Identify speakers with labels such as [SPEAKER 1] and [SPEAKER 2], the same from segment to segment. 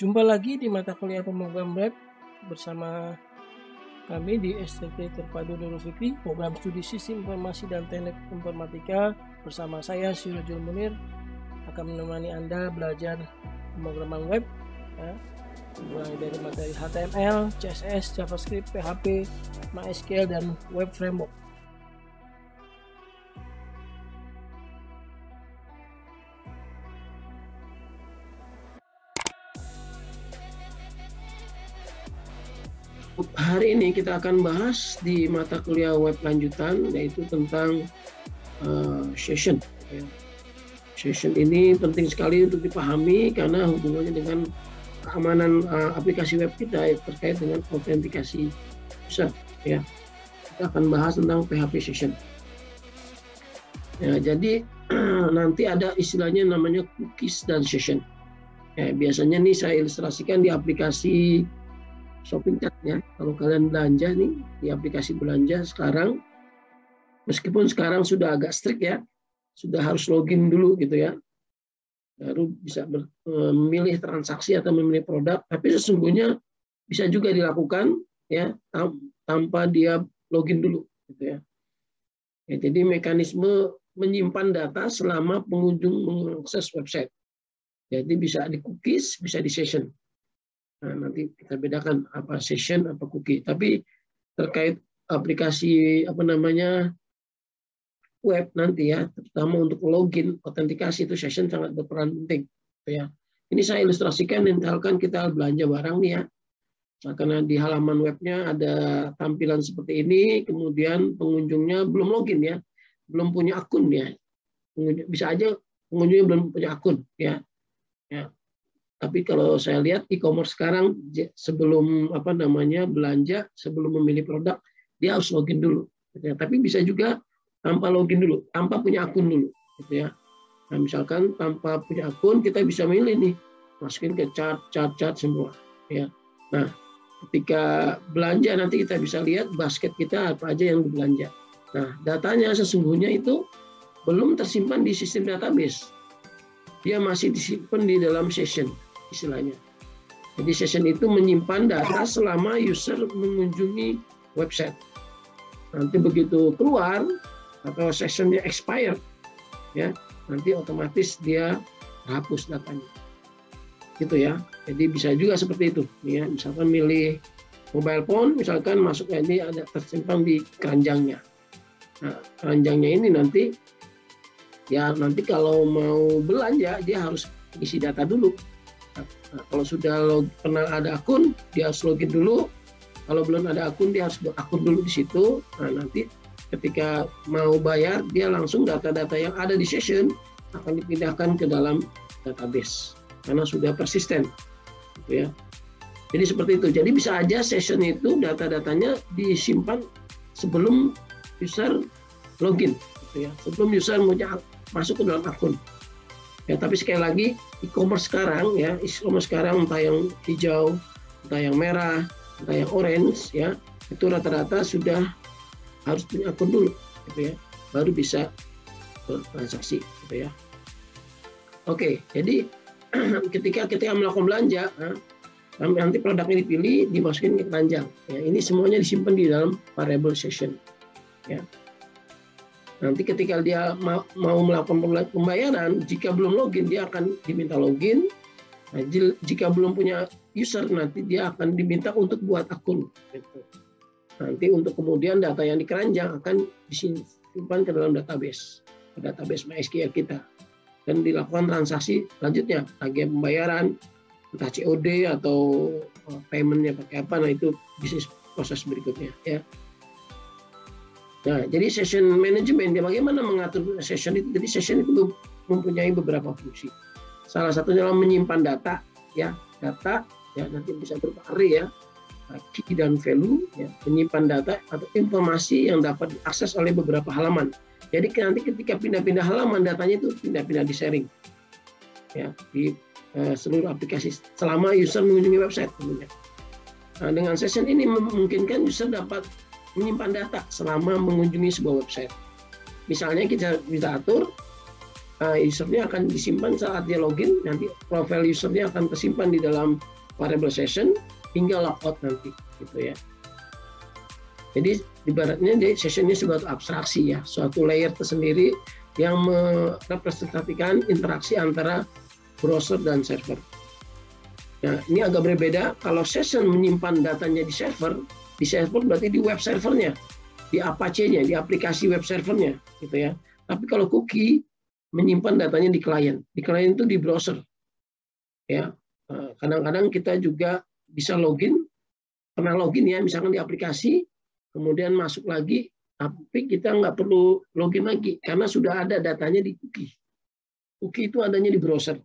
[SPEAKER 1] Jumpa lagi di mata kuliah pemrograman web bersama kami di STT Terpadu Nurul Fikri, program studi Sistem Informasi dan Teknik Informatika. Bersama saya Sirojul Munir akan menemani Anda belajar pemrograman web, ya, mulai dari materi HTML, CSS, JavaScript, PHP, MySQL, dan Web Framework.
[SPEAKER 2] Hari ini kita akan bahas di mata kuliah web lanjutan, yaitu tentang session. Session ini penting sekali untuk dipahami karena hubungannya dengan keamanan aplikasi web kita terkait dengan autentikasi user. Ya, kita akan bahas tentang PHP session. Ya, jadi nanti ada istilahnya namanya cookies dan session. Ya, biasanya nih saya ilustrasikan di aplikasi shopping cart ya. Kalau kalian belanja nih di aplikasi belanja sekarang, meskipun sekarang sudah agak strict ya, sudah harus login dulu gitu ya, baru bisa memilih transaksi atau memilih produk. Tapi sesungguhnya bisa juga dilakukan ya tanpa dia login dulu gitu ya. Jadi mekanisme menyimpan data selama pengunjung mengakses website. Jadi bisa di cookies, bisa di session. Nah, nanti kita bedakan apa session, apa cookie. Tapi terkait aplikasi web nanti ya, terutama untuk login, autentikasi itu session sangat berperan penting. Ya. Ini saya ilustrasikan, misalkan kita belanja barang nih ya. Karena di halaman webnya ada tampilan seperti ini, kemudian pengunjungnya belum login ya, belum punya akun ya. Bisa aja pengunjungnya belum punya akun ya. Ya. Tapi kalau saya lihat e-commerce sekarang sebelum belanja, sebelum memilih produk, dia harus login dulu. Gitu ya. Tapi bisa juga tanpa login dulu, tanpa punya akun dulu. Gitu ya. Nah, misalkan tanpa punya akun, kita bisa milih nih, masukin ke chart semua. Ya. Nah, ketika belanja nanti kita bisa lihat basket kita apa aja yang dibelanja. Nah, datanya sesungguhnya itu belum tersimpan di sistem database. Dia masih disimpan di dalam session istilahnya. Jadi session itu menyimpan data selama user mengunjungi website. Nanti begitu keluar atau sessionnya expire, ya nanti otomatis dia hapus datanya. Gitu ya. Jadi bisa juga seperti itu. Ya, misalkan milih mobile phone, misalkan masuk ini ada tersimpan di keranjangnya. Nah, keranjangnya ini nanti kalau mau belanja dia harus isi data dulu. Nah, kalau sudah pernah ada akun, dia harus login dulu. Kalau belum ada akun, dia harus berakun dulu di situ. Nah, nanti ketika mau bayar, dia langsung data-data yang ada di session akan dipindahkan ke dalam database karena sudah persisten, gitu ya. Jadi seperti itu. Jadi bisa aja session itu data-datanya disimpan sebelum user login, gitu ya. Sebelum user masuk ke dalam akun. Ya, tapi sekali lagi e-commerce sekarang ya, entah yang hijau, entah yang merah, entah yang orange ya, itu rata-rata sudah harus punya akun dulu, gitu ya, baru bisa bertransaksi, gitu ya. Oke, jadi ketika kita melakukan belanja, nanti produknya dipilih, dimasukin ke keranjang. Ya, ini semuanya disimpan di dalam variable session. Ya. Nanti ketika dia mau melakukan pembayaran, jika belum login, dia akan diminta login. Nah, jika belum punya user, nanti dia akan diminta untuk buat akun. Gitu. Nanti untuk kemudian data yang di keranjang akan disimpan ke dalam database MySQL kita. Dan dilakukan transaksi selanjutnya, tagihan pembayaran, entah COD atau payment-nya pakai apa, nah itu bisnis proses berikutnya. Ya. Nah, jadi session management, ya bagaimana mengatur session itu? Jadi session itu mempunyai beberapa fungsi. Salah satunya adalah menyimpan data, ya nanti bisa berupa array ya, key dan value, ya, menyimpan data atau informasi yang dapat diakses oleh beberapa halaman. Jadi nanti ketika pindah-pindah halaman, datanya itu pindah-pindah di sharing, ya di seluruh aplikasi selama user mengunjungi website tentunya. Nah, dengan session ini memungkinkan user dapat menyimpan data selama mengunjungi sebuah website. Misalnya kita bisa atur usernya akan disimpan saat dia login, nanti profile usernya akan tersimpan di dalam variable session hingga logout nanti, gitu ya. Jadi ibaratnya sessionnya sebuah abstraksi ya, suatu layer tersendiri yang merepresentasikan interaksi antara browser dan server. Nah, ini agak berbeda kalau session menyimpan datanya di server berarti di web servernya, di Apache-nya, di aplikasi web servernya, gitu ya. Tapi kalau cookie menyimpan datanya di klien itu di browser. Ya, kadang-kadang kita juga bisa pernah login ya, misalkan di aplikasi, kemudian masuk lagi, tapi kita nggak perlu login lagi karena sudah ada datanya di cookie. Cookie itu adanya di browser.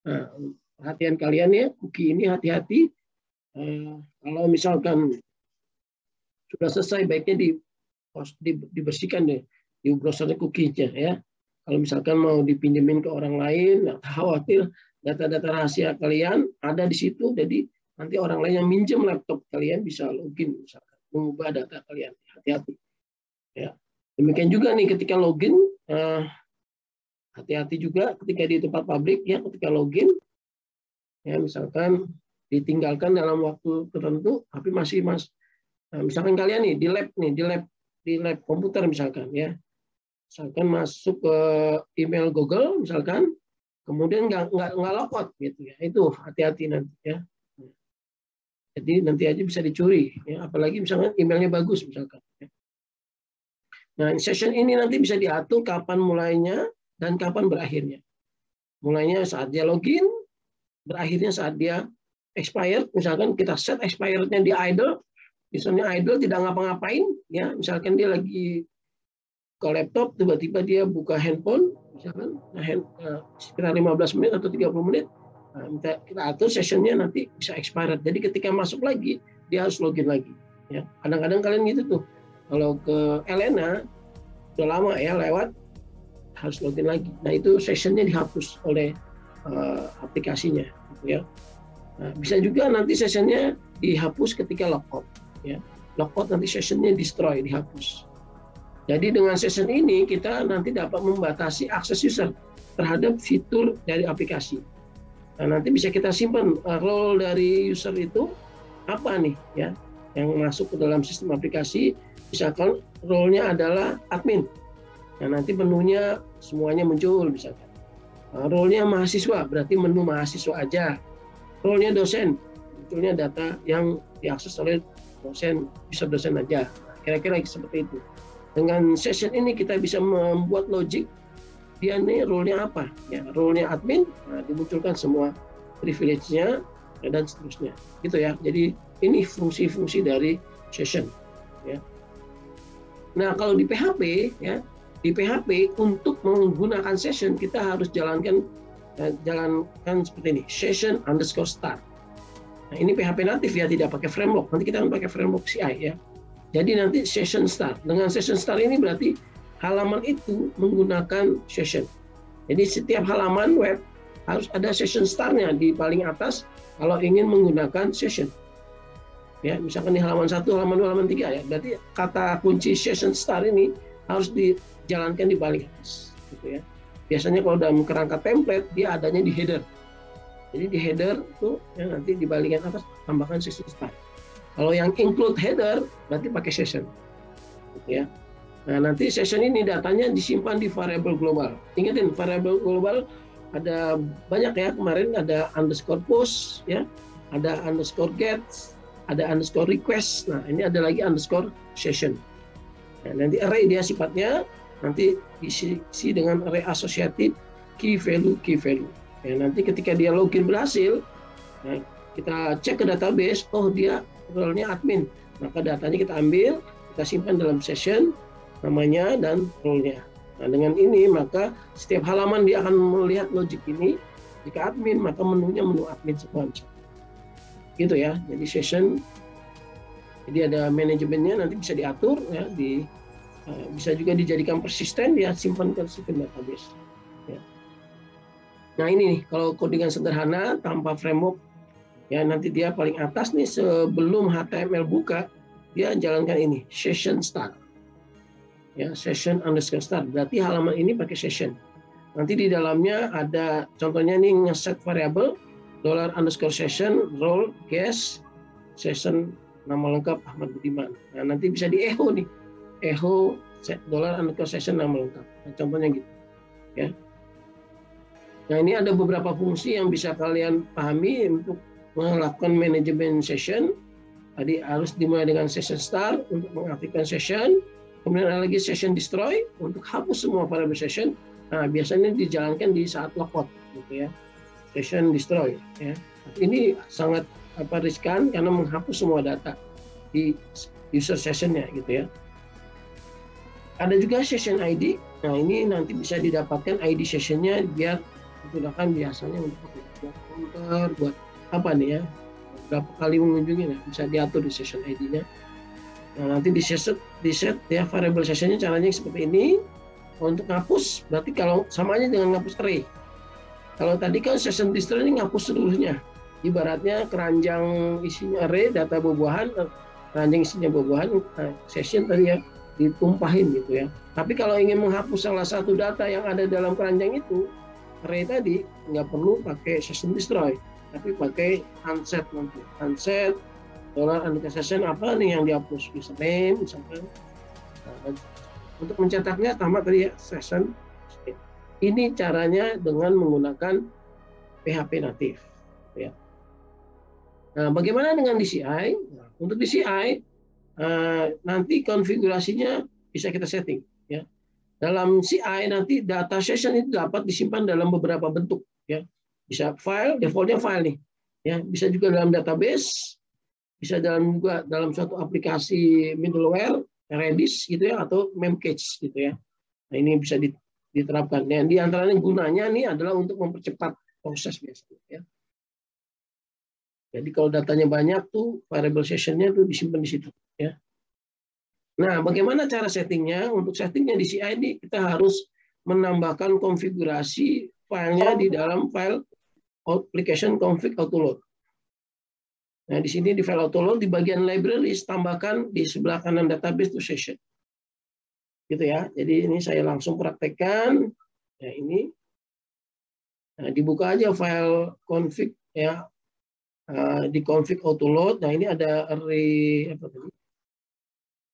[SPEAKER 2] Nah, perhatian kalian ya, cookie ini hati-hati. Kalau misalkan sudah selesai, baiknya dibersihkan deh di browsernya cookie-nya ya. Kalau misalkan mau dipinjemin ke orang lain, nggak khawatir data-data rahasia kalian ada di situ, jadi nanti orang lain yang minjem laptop kalian bisa login, misalkan mengubah data kalian. Hati-hati. Ya. Demikian juga nih ketika login, hati-hati juga ketika di tempat publik ya, ketika login, ya misalkan ditinggalkan dalam waktu tertentu, tapi masih misalkan kalian nih di lab komputer misalkan ya. Misalkan masuk ke email Google misalkan, kemudian nggak logout gitu ya, itu hati-hati nanti ya. Jadi nanti aja bisa dicuri ya, apalagi misalkan emailnya bagus misalkan ya. Nah, session ini nanti bisa diatur kapan mulainya dan kapan berakhirnya. Mulainya saat dia login, berakhirnya saat dia expired, misalkan kita set expirednya di idle, misalnya idle tidak ngapa-ngapain ya, misalkan dia lagi ke laptop, tiba-tiba dia buka handphone, misalkan sekitar 15 menit atau 30 menit, kita atur sessionnya nanti bisa expired. Jadi ketika masuk lagi, dia harus login lagi. Ya. Kadang-kadang kalian gitu tuh, kalau ke Elena, udah lama ya lewat, harus login lagi. Nah itu sessionnya dihapus oleh aplikasinya. Gitu ya. Nah, bisa juga nanti sessionnya dihapus ketika logout. Ya. Logout nanti sessionnya destroy, dihapus. Jadi dengan session ini kita nanti dapat membatasi akses user terhadap fitur dari aplikasi. Nah, nanti bisa kita simpan role dari user itu apa nih ya, yang masuk ke dalam sistem aplikasi. Misalkan role-nya adalah admin. Nah, nanti menunya semuanya muncul misalkan. Nah, role-nya mahasiswa berarti menu mahasiswa aja. Role-nya dosen, munculnya data yang diakses oleh dosen, bisa dosen aja. Nah, kira-kira seperti itu. Dengan session ini kita bisa membuat logic dia nih role-nya apa ya, role-nya admin, nah, dimunculkan semua privilege-nya dan seterusnya gitu ya. Jadi ini fungsi-fungsi dari session ya. Nah kalau di PHP ya, di PHP untuk menggunakan session kita harus jalankan seperti ini, session underscore start. Nah ini PHP natif ya, tidak pakai framework, nanti kita akan pakai framework CI ya. Jadi nanti session start. Dengan session start ini berarti halaman itu menggunakan session. Jadi setiap halaman web harus ada session start-nya di paling atas kalau ingin menggunakan session. Ya, misalkan di halaman 1, halaman 2, halaman 3 ya. Berarti kata kunci session start ini harus dijalankan di paling atas gitu ya. Biasanya kalau dalam kerangka template dia adanya di header. Jadi di header itu ya, nanti di bagian atas tambahkan session start. Kalau yang include header berarti pakai session, gitu ya. Nah nanti session ini datanya disimpan di variable global. Ingatin variable global ada banyak ya, kemarin ada underscore post ya, ada underscore get, ada underscore request. Nah ini ada lagi underscore session. Nah, nanti array dia sifatnya nanti diisi dengan array associated key value. Ya, nanti ketika dia login berhasil, nah, kita cek ke database, oh dia role-nya admin, maka datanya kita ambil, kita simpan dalam session namanya dan role-nya. Nah dengan ini maka setiap halaman dia akan melihat logic ini. Jika admin maka menunya menu admin semua. Gitu ya. Jadi session, jadi ada manajemennya, nanti bisa diatur ya, bisa juga dijadikan persisten, ya simpan ke sistem database. Ya. Nah ini nih kalau codingan sederhana tanpa framework. Ya nanti dia paling atas nih sebelum HTML buka dia jalankan ini session start. Ya session underscore start berarti halaman ini pakai session. Nanti di dalamnya ada contohnya nih ngeset variabel $_session role guest session nama lengkap Ahmad Budiman. Nah, nanti bisa di echo nih, echo $_session nama lengkap. Nah, contohnya gitu ya. Nah, ini ada beberapa fungsi yang bisa kalian pahami untuk melakukan manajemen session. Tadi harus dimulai dengan session start untuk mengaktifkan session, kemudian ada lagi session destroy untuk hapus semua variable session. Nah, biasanya dijalankan di saat logout gitu ya. Session destroy ya. Ini sangat riskan karena menghapus semua data di user sessionnya gitu ya. Ada juga session ID. Nah, ini nanti bisa didapatkan ID sessionnya biar digunakan biasanya untuk buat counter, buat apa nih ya, berapa kali mengunjungi, nah, bisa diatur di session ID-nya. Nah, nanti di set ya variable sessionnya caranya seperti ini. Untuk ngapus berarti kalau sama aja dengan ngapus array. Kalau tadi kan session destroy ini ngapus seluruhnya. Ibaratnya keranjang isinya array data buah-buahan, keranjang isinya buah-buahan, session tadi ya ditumpahin gitu ya. Tapi kalau ingin menghapus salah satu data yang ada dalam keranjang itu, array tadi nggak perlu pakai session destroy, tapi pakai unset nanti. Unset $_session apa nih yang dihapus, username misalkan. Nah, untuk mencetaknya sama tadi ya session. Ini caranya dengan menggunakan PHP native. Ya. Nah, bagaimana dengan DCI? Nah, untuk DCI nanti konfigurasinya bisa kita setting. Ya. Dalam CI nanti data session itu dapat disimpan dalam beberapa bentuk. Ya. Bisa file, defaultnya file nih. Ya, bisa juga dalam database, bisa juga dalam suatu aplikasi middleware, Redis gitu ya, atau Memcache gitu ya. Nah, ini bisa diterapkan. Dan di antaranya gunanya nih adalah untuk mempercepat proses biasanya. Ya. Jadi kalau datanya banyak tuh variable sessionnya tuh disimpan di situ. Ya. Nah, bagaimana cara settingnya? Untuk settingnya di CI ini kita harus menambahkan konfigurasi filenya di dalam file application config autoload. Nah, di sini di file autoload di bagian libraries tambahkan di sebelah kanan database to session. Gitu ya. Jadi ini saya langsung praktekkan. Ya, ini. Nah, dibuka aja file config ya. Di config autoload. Nah, ini ada array apa tadi?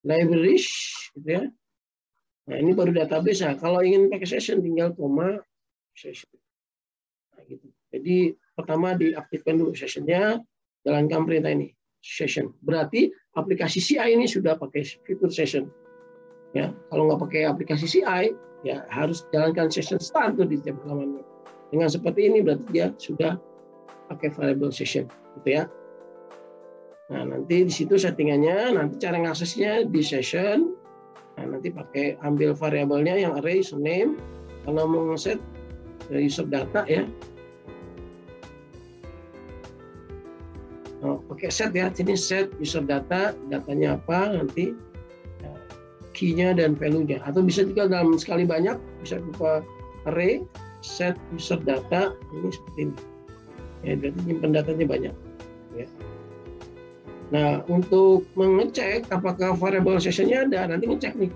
[SPEAKER 2] Libraries gitu ya. Nah, ini baru database ya. Kalau ingin pakai session tinggal koma session. Nah, gitu. Jadi pertama diaktifkan dulu sessionnya. Jalankan perintah ini session. Berarti aplikasi CI ini sudah pakai fitur session. Ya, kalau nggak pakai aplikasi CI, ya harus jalankan session start tuh di setiap halamannya. Dengan seperti ini berarti dia sudah pakai variable session, gitu ya. Nah, nanti di situ settingannya, nanti cara ngaksesnya di session. Nah, nanti pakai ambil variabelnya yang array username. Kalau mau ngeset user data ya. Pakai set ya, sini set user data, datanya apa nanti key-nya dan value-nya, atau bisa juga dalam sekali banyak, bisa berupa array set user data ini seperti ini. Ya, berarti nyimpen datanya banyak. Ya. Nah, untuk mengecek apakah variable session-nya ada, nanti ngecek nih,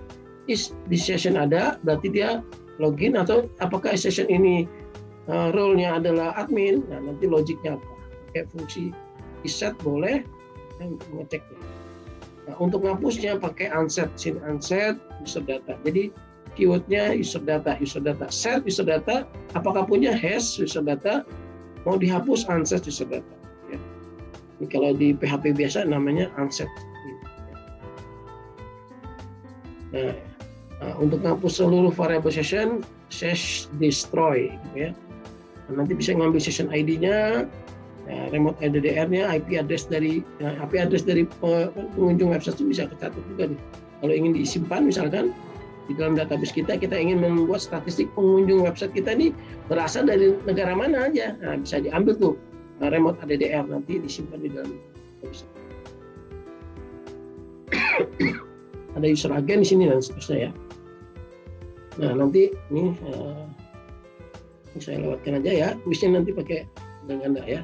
[SPEAKER 2] di session ada, berarti dia login, atau apakah session ini role-nya adalah admin, nah nanti logiknya apa, kayak fungsi set boleh ngeceknya. Nah, untuk ngapusnya pakai unset, sini unset user data. Jadi keywordnya user data, set user data. Apakah punya hash user data? Mau dihapus unset user data. Ya. Ini kalau di PHP biasa namanya unset. Nah, untuk ngapus seluruh variable session, destroy, gitu ya. Nah, nanti bisa ngambil session ID-nya. Remote ADDR-nya, IP address dari pengunjung website itu bisa kecatat juga nih. Kalau ingin disimpan misalkan di dalam database kita ingin membuat statistik pengunjung website kita nih berasal dari negara mana aja. Nah, bisa diambil tuh remote ADDR, nanti disimpan di dalam website. Ada user agent di sini dan seterusnya ya. Nah, nanti ini saya lewatkan aja ya. Tulisnya nanti pakai dengan Anda ya.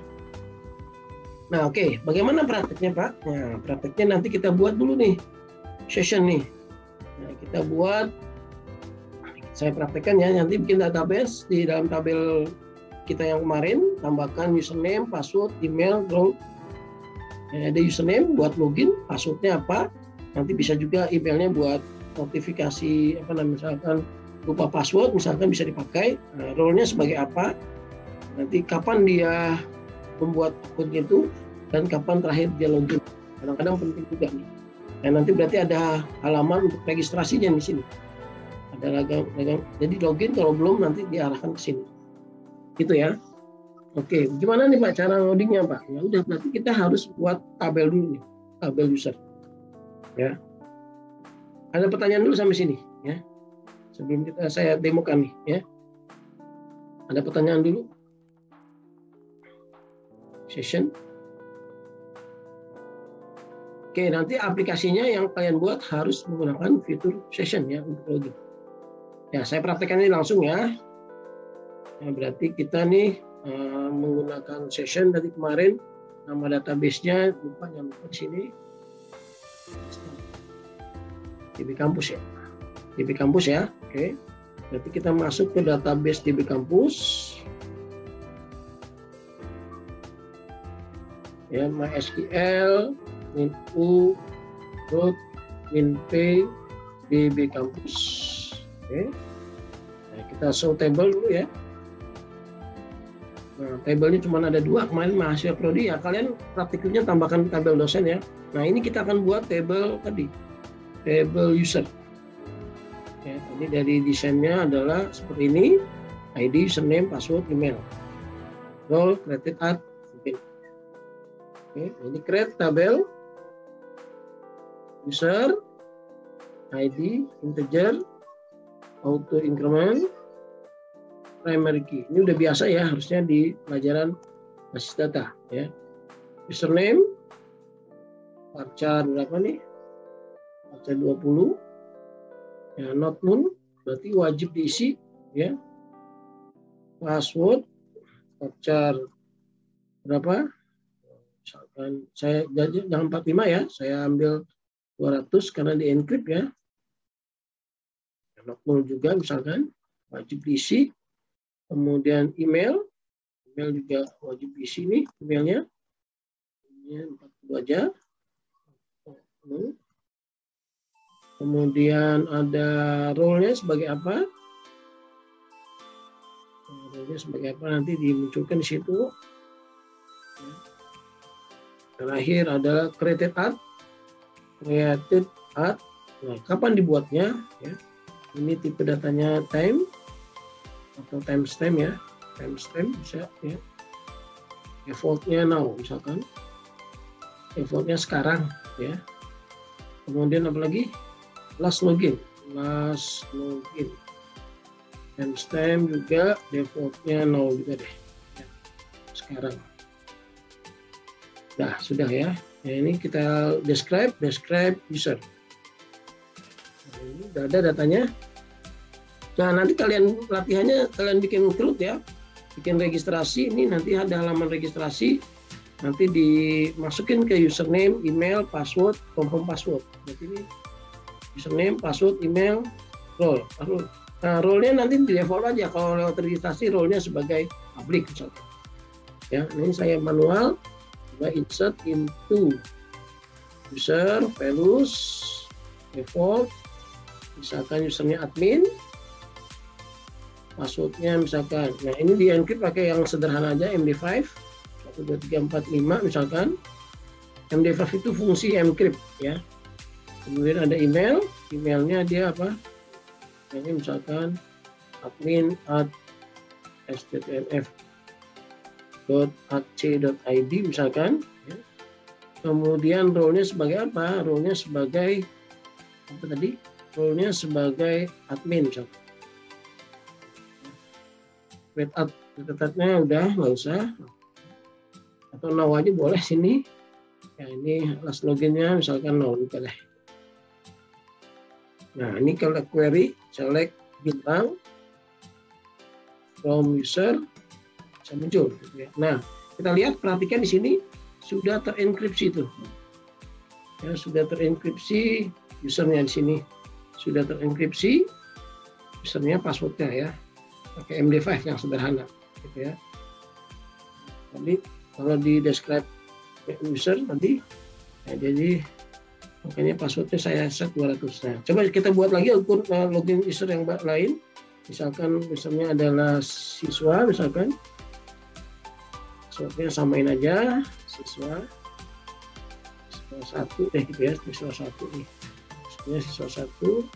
[SPEAKER 2] Nah, oke. Bagaimana prakteknya, Pak? Nah, prakteknya nanti kita buat dulu nih session nih. Nah, kita buat Saya praktekkan ya, nanti bikin database di dalam tabel kita yang kemarin, tambahkan username, password, email, role. Ada username buat login, passwordnya apa, nanti bisa juga emailnya buat notifikasi apa namanya, misalkan lupa password misalkan bisa dipakai. Nah, role-nya sebagai apa, nanti kapan dia membuat akun itu dan kapan terakhir dia login. Kadang-kadang penting juga nih. Nah, nanti berarti ada halaman untuk registrasinya di sini. Ada lagang, jadi login, kalau belum nanti diarahkan ke sini. Gitu ya. Oke, gimana nih Pak cara loadingnya Pak? Ya udah, berarti kita harus buat tabel dulu nih, tabel user. Ya. Ada pertanyaan dulu sampai sini ya. Sebelum saya demokan nih ya. Ada pertanyaan dulu? Session. Oke, nanti aplikasinya yang kalian buat harus menggunakan fitur session ya untuk login. Ya, saya praktekkan ini langsung ya. Nah, berarti kita nih menggunakan session dari kemarin, nama database-nya lupa di sini. DB Campus ya. DB Campus ya. Oke. Berarti kita masuk ke database DB Campus. Ya, MySQL min.u .minp DB Campus. Oke. Nah, kita show table dulu ya. Nah, tabelnya cuma ada 2 kemarin mahasiswa prodi ya, kalian praktikumnya tambahkan tabel dosen ya. Nah, ini kita akan buat tabel tadi, tabel user. Ya, tadi dari desainnya adalah seperti ini, ID, username, password, email, role, created at, mungkin. Oke, ini create tabel user, ID, integer, auto increment, primary key. Ini udah biasa ya, harusnya di pelajaran basis data ya. Username varchar berapa nih? Varchar 20. Ya, not known berarti wajib diisi ya. Password varchar berapa? Misalkan saya jangan 45 ya, saya ambil 200 karena di encrypt ya. Not known juga misalkan wajib diisi. Kemudian email juga wajib diisi nih emailnya. Ini 42 aja. Kemudian ada role-nya sebagai apa? Role-nya sebagai apa nanti dimunculkan di situ. Terakhir adalah created at. Nah, kapan dibuatnya? Ya. Ini tipe datanya time atau timestamp ya, timestamp bisa ya. Defaultnya now misalkan, defaultnya sekarang ya. Kemudian apalagi last login, timestamp juga defaultnya now juga deh ya. Sekarang. Nah, sudah ya. Nah, ini kita describe user. Nah, ini udah ada datanya. Nah, nanti kalian latihannya kalian bikin root ya, bikin registrasi. Ini nanti ada halaman registrasi, nanti dimasukin ke username, email, password, confirm password. Berarti ini username, password, email, role. Nah, role-nya nanti di default aja. Kalau lewat registrasi, role-nya sebagai public misalnya. Ya, ini saya manual, coba insert into user, values, default, misalkan usernya admin. Passwordnya misalkan, nah ini di encrypt pakai yang sederhana aja, MD5 12345 misalkan. MD5 itu fungsi encrypt ya. Kemudian ada emailnya dia apa? Ini misalkan admin@stpnf.ac.id misalkan. Ya. Kemudian role-nya sebagai apa? Role-nya sebagai apa tadi? Role-nya sebagai admin misalkan. Create-nya udah nggak usah, atau now aja boleh sini ya. Ini last loginnya misalkan now juga deh. Nah, ini kalau query select bintang from user bisa muncul gitu ya. Nah, kita lihat, perhatikan di sini sudah terenkripsi tuh ya, sudah terenkripsi usernya di sini sudah terenkripsi. usernya, passwordnya ya, pakai MD5 yang sederhana gitu ya. Jadi kalau di describe user nanti ya, jadi makanya passwordnya saya set 200. Nah, coba kita buat lagi akun login user yang lain. Misalkan usernya adalah siswa, misalkan passwordnya samain aja siswa 1 gitu ya, siswa 1 nih, siswa 1.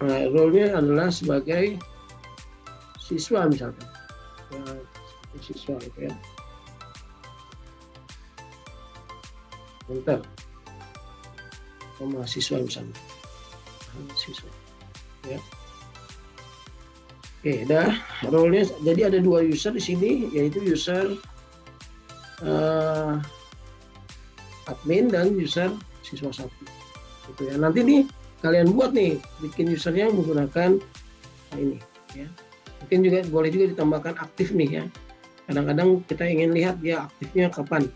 [SPEAKER 2] Nah, role-nya adalah sebagai siswa misalkan, ya, siswa gitu ya. Bentar, mahasiswa misalnya, mahasiswa, ya. Oke, dah role-nya. Jadi ada 2 user di sini, yaitu user admin dan user siswa 1. Gitu ya. Nanti nih kalian buat nih, bikin usernya menggunakan ini, ya. Mungkin juga boleh juga ditambahkan aktif nih ya. Kadang-kadang kita ingin lihat dia aktifnya kapan,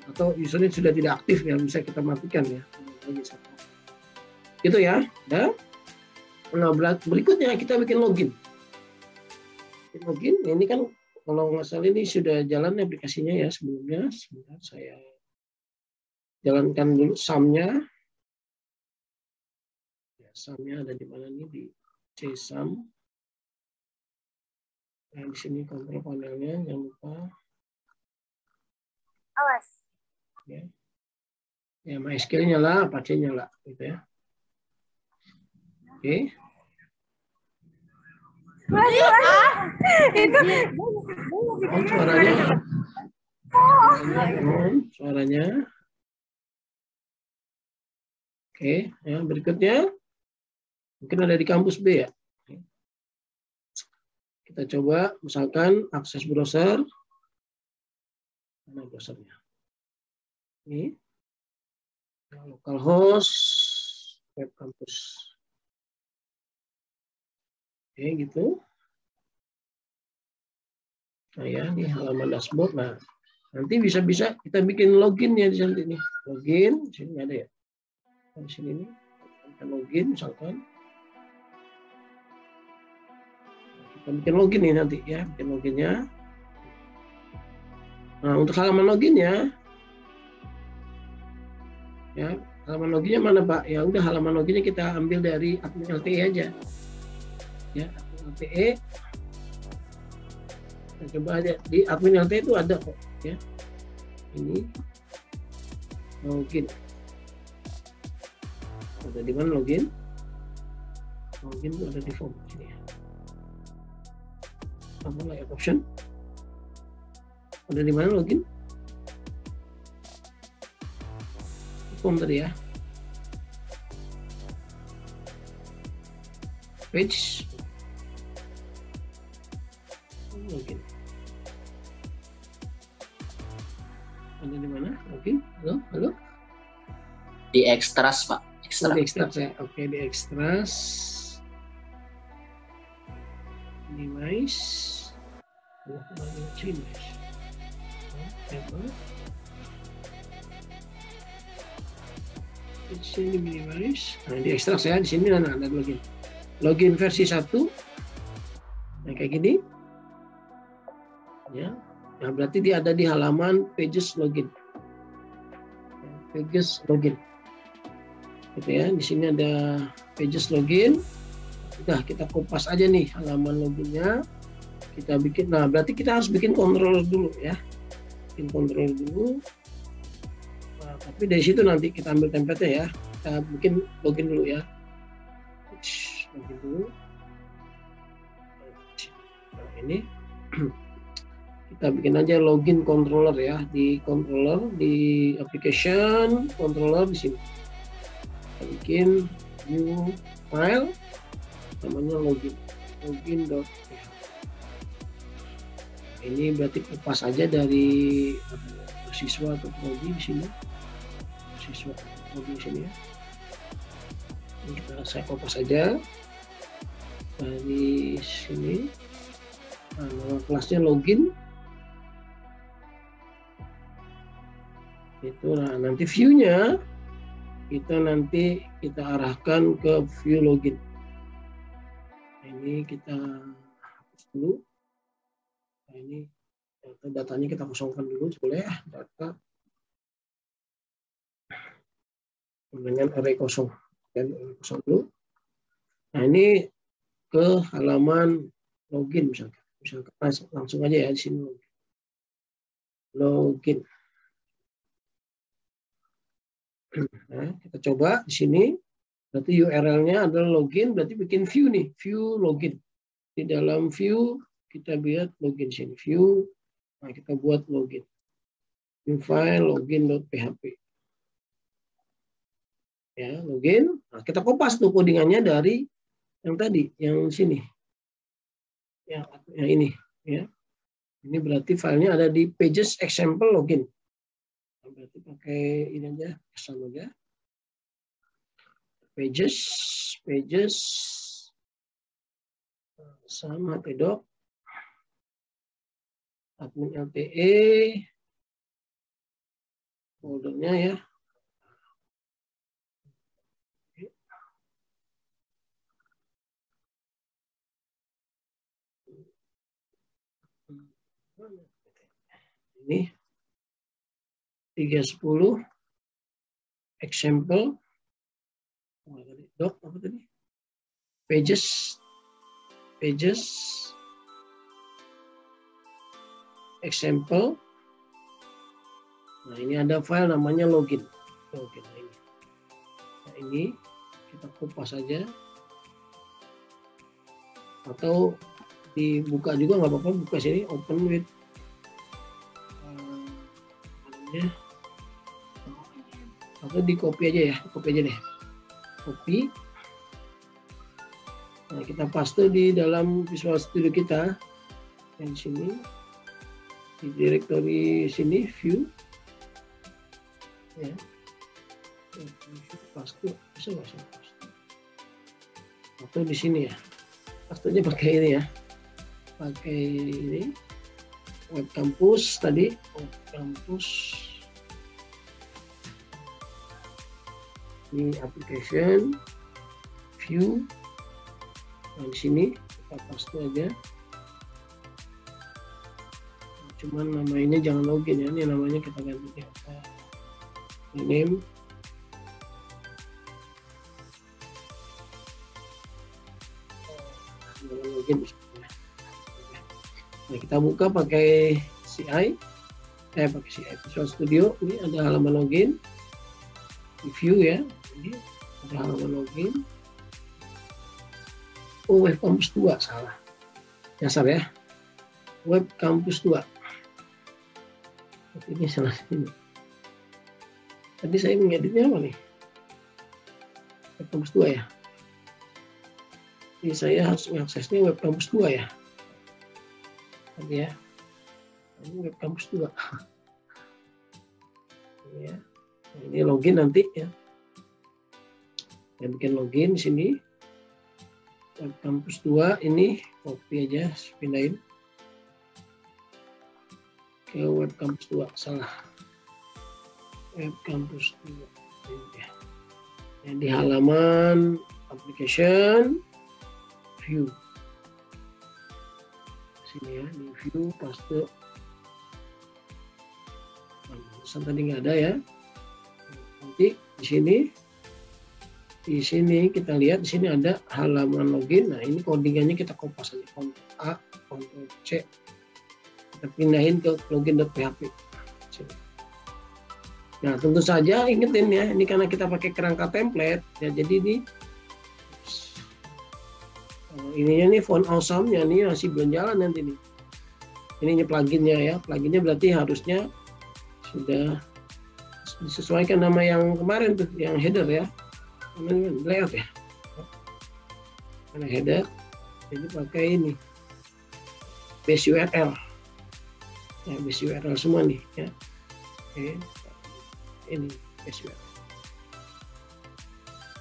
[SPEAKER 2] atau usernya sudah tidak aktif ya, bisa kita matikan ya. Gitu ya. Nah, berikutnya kita bikin login. Login ini kan kalau nggak salah ini sudah jalan aplikasinya ya sebelumnya. Sebentar saya jalankan dulu SAM-nya. Ya, SAM-nya ada di mana nih, di CSAM. Nah, di sini kontrol panelnya, jangan lupa.
[SPEAKER 3] Awas.
[SPEAKER 2] Ya, ya MySQL nyala, Apache nyala, gitu ya. Oke.
[SPEAKER 3] Itu
[SPEAKER 2] suaranya. Oke, ya berikutnya mungkin ada di kampus B ya. Kita coba misalkan akses browser. Mana browsernya? Ini localhost web campus. Oke, gitu. Nah ya, di halaman dashboard. Nah, nanti bisa-bisa kita bikin login ya di sini nih. Login, di sini ada ya. Di sini nih, kita login misalkan. Kita bikin login nih nanti ya, bikin loginnya. Nah, untuk halaman loginnya, ya halaman loginnya mana Pak? Ya udah, halaman loginnya kita ambil dari admin LTE aja. Ya, admin LTE. Kita coba aja di admin LTE itu ada kok ya. Ini login. Ada di mana login? Login itu ada di form sini ya. Apa layout option? Ada di mana login? Form tadi ya. Page. Login. Ada di mana? Login. Halo, halo.
[SPEAKER 4] Di extras Pak.
[SPEAKER 2] Extra. Di extras ya. Oke, di extras. Device. Di sini device. Nah, di extras ya. Di sini ada login. Login versi 1. Nah, kayak gini. Ya. Nah, berarti dia ada di halaman pages login. Pages login. Gitu ya. Di sini ada pages login. Udah, kita kopas aja nih halaman loginnya. Kita bikin. Nah, berarti kita harus bikin controller dulu ya. Bikin controller dulu. Nah, tapi dari situ nanti kita ambil template-nya ya. Kita bikin login dulu ya. Login dulu. Nah, ini kita bikin aja login controller ya, di controller, di application controller di sini. Kita bikin new file namanya login.php. Ini berarti kopas aja dari siswa atau prodi di sini. Siswa atau prodi di sini ya. Ini saya kopas aja dari sini. Nah, nama kelasnya login. Itu, nah nanti view-nya nanti kita arahkan ke view login. Nah, ini kita hapus dulu. Nah, ini datanya kita kosongkan dulu, boleh ya, data dengan array kosong. Dan array kosong dulu. Nah, ini ke halaman login misalkan. Langsung aja ya di sini login. Nah, kita coba di sini. Berarti URL-nya adalah login, berarti bikin view nih, view login. Di dalam view kita lihat login sini, view. Nah, kita buat login. New file login.php. Ya, login. Nah, kita kopas tuh codingannya dari yang tadi, yang sini. Ya, yang ini, ya. Ini berarti filenya ada di pages example login. Nah, berarti pakai ini aja, sama aja. Pages sama pedok admin LTE foldernya ya. Ini 310 example doc apa tadi? Pages example. Nah, ini ada file namanya login. Nah, ini kita kupas saja. Atau dibuka juga nggak apa-apa, buka sini open with atau di copy aja ya, copy aja deh. Copy. Nah, kita paste di dalam Visual Studio kita yang sini di directory sini view ya. Paste bisa nggak sih? Atau di sini ya. Pastenya pakai ini ya. Pakai ini web campus tadi, web campus. Ini application view. Nah, di sini kita paste aja. Cuman namanya jangan login ya. Ini namanya kita ganti ya. Name. Login. Nah, kita buka pakai CI. Pakai CI Visual Studio. Ini ada halaman login. Di view ya. Ini ada halaman login. Oh, Web Campus 2 salah. Dasar ya. Web Campus 2. Ini salah ini. Tadi saya mengeditnya apa nih? Web Campus 2 ya. Jadi saya harus mengaksesnya Web Campus 2 ya. Tadi ya. Ini Web Campus 2. Ini ya. Nah, ini login nanti ya. Saya bikin login di sini. Web Campus 2 ini copy aja, pindahin ke Web Campus 2. Salah. Web Campus 2 ini ya. Nah, di halaman application view. Sini ya, di view paste. Pesan tadi nggak ada ya. Nanti di sini kita lihat di sini ada halaman login. Nah, ini codingannya kita kopas aja, Ctrl A, Ctrl C. Kita pindahin ke login.php. Nah, tentu saja ingetin ya, ini karena kita pakai kerangka template ya, jadi ininya nih font awesome-nya nih masih belum jalan nanti nih. Ininya pluginnya ya, pluginnya berarti harusnya sudah disesuaikan nama yang kemarin tuh, yang header ya. Layout ya, karena header jadi pakai ini base URL ya, base URL semua nih ya. Oke, ini base URL.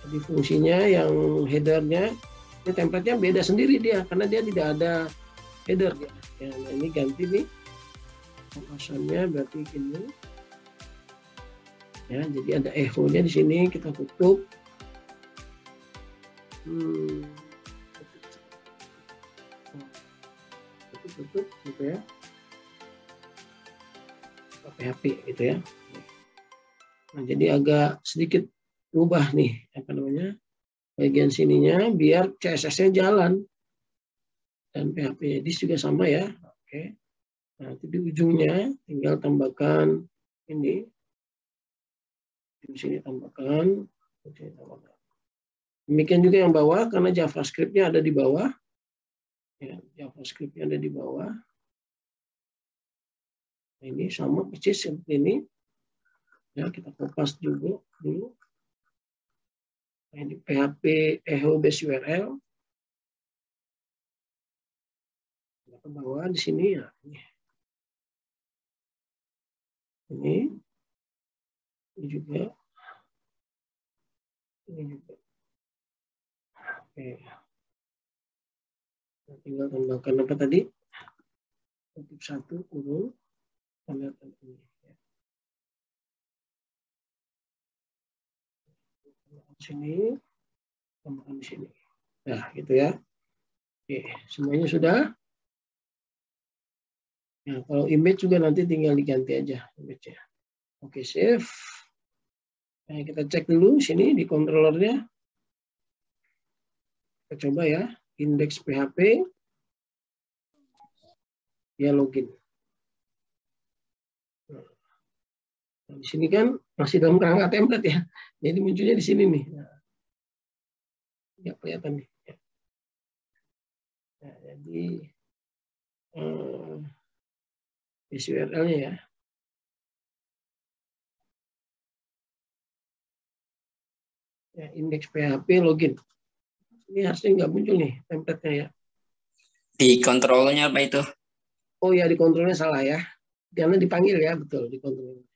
[SPEAKER 2] Jadi fungsinya yang headernya ini template-nya beda sendiri dia karena dia tidak ada header ya. Nah, ini ganti nih pemasannya berarti ini Ya, jadi ada echo-nya di sini, kita tutup. Tutup gitu ya. PHP gitu ya. Nah, jadi agak sedikit rubah nih apa namanya bagian sininya biar CSS-nya jalan, dan PHP edis juga sama ya. Oke. Nah, di ujungnya tinggal tambahkan ini. Di sini tambahkan. Demikian juga yang bawah karena JavaScript-nya ada di bawah. Ya, JavaScript-nya ada di bawah. Nah, ini sama persis seperti ini. Ya, kita kopas juga dulu. Nah, ini PHP echo base URL. Kita ke bawah di sini ya. Ini juga. Ini juga. Oke. Nah, tinggal tambahkan apa tadi? Kutip 1 kurung. Tambahkan ini. Sini, tambahkan di sini. Nah, gitu ya. Oke, semuanya sudah. Nah, kalau image juga nanti tinggal diganti aja image-nya. Oke, save. Nah, kita cek dulu sini di controllernya. Kita coba ya, index PHP. Ya, login. Nah, di sini kan masih dalam kerangka template ya. Jadi munculnya di sini nih. Nah, ya kelihatan nih. Nah, jadi URL-nya ya. Ya, indeks PHP login. Ini harusnya nggak muncul nih template-nya ya.
[SPEAKER 4] Di kontrolnya apa itu?
[SPEAKER 2] Oh ya, di kontrolnya salah ya. Karena dipanggil ya, betul di kontrolnya.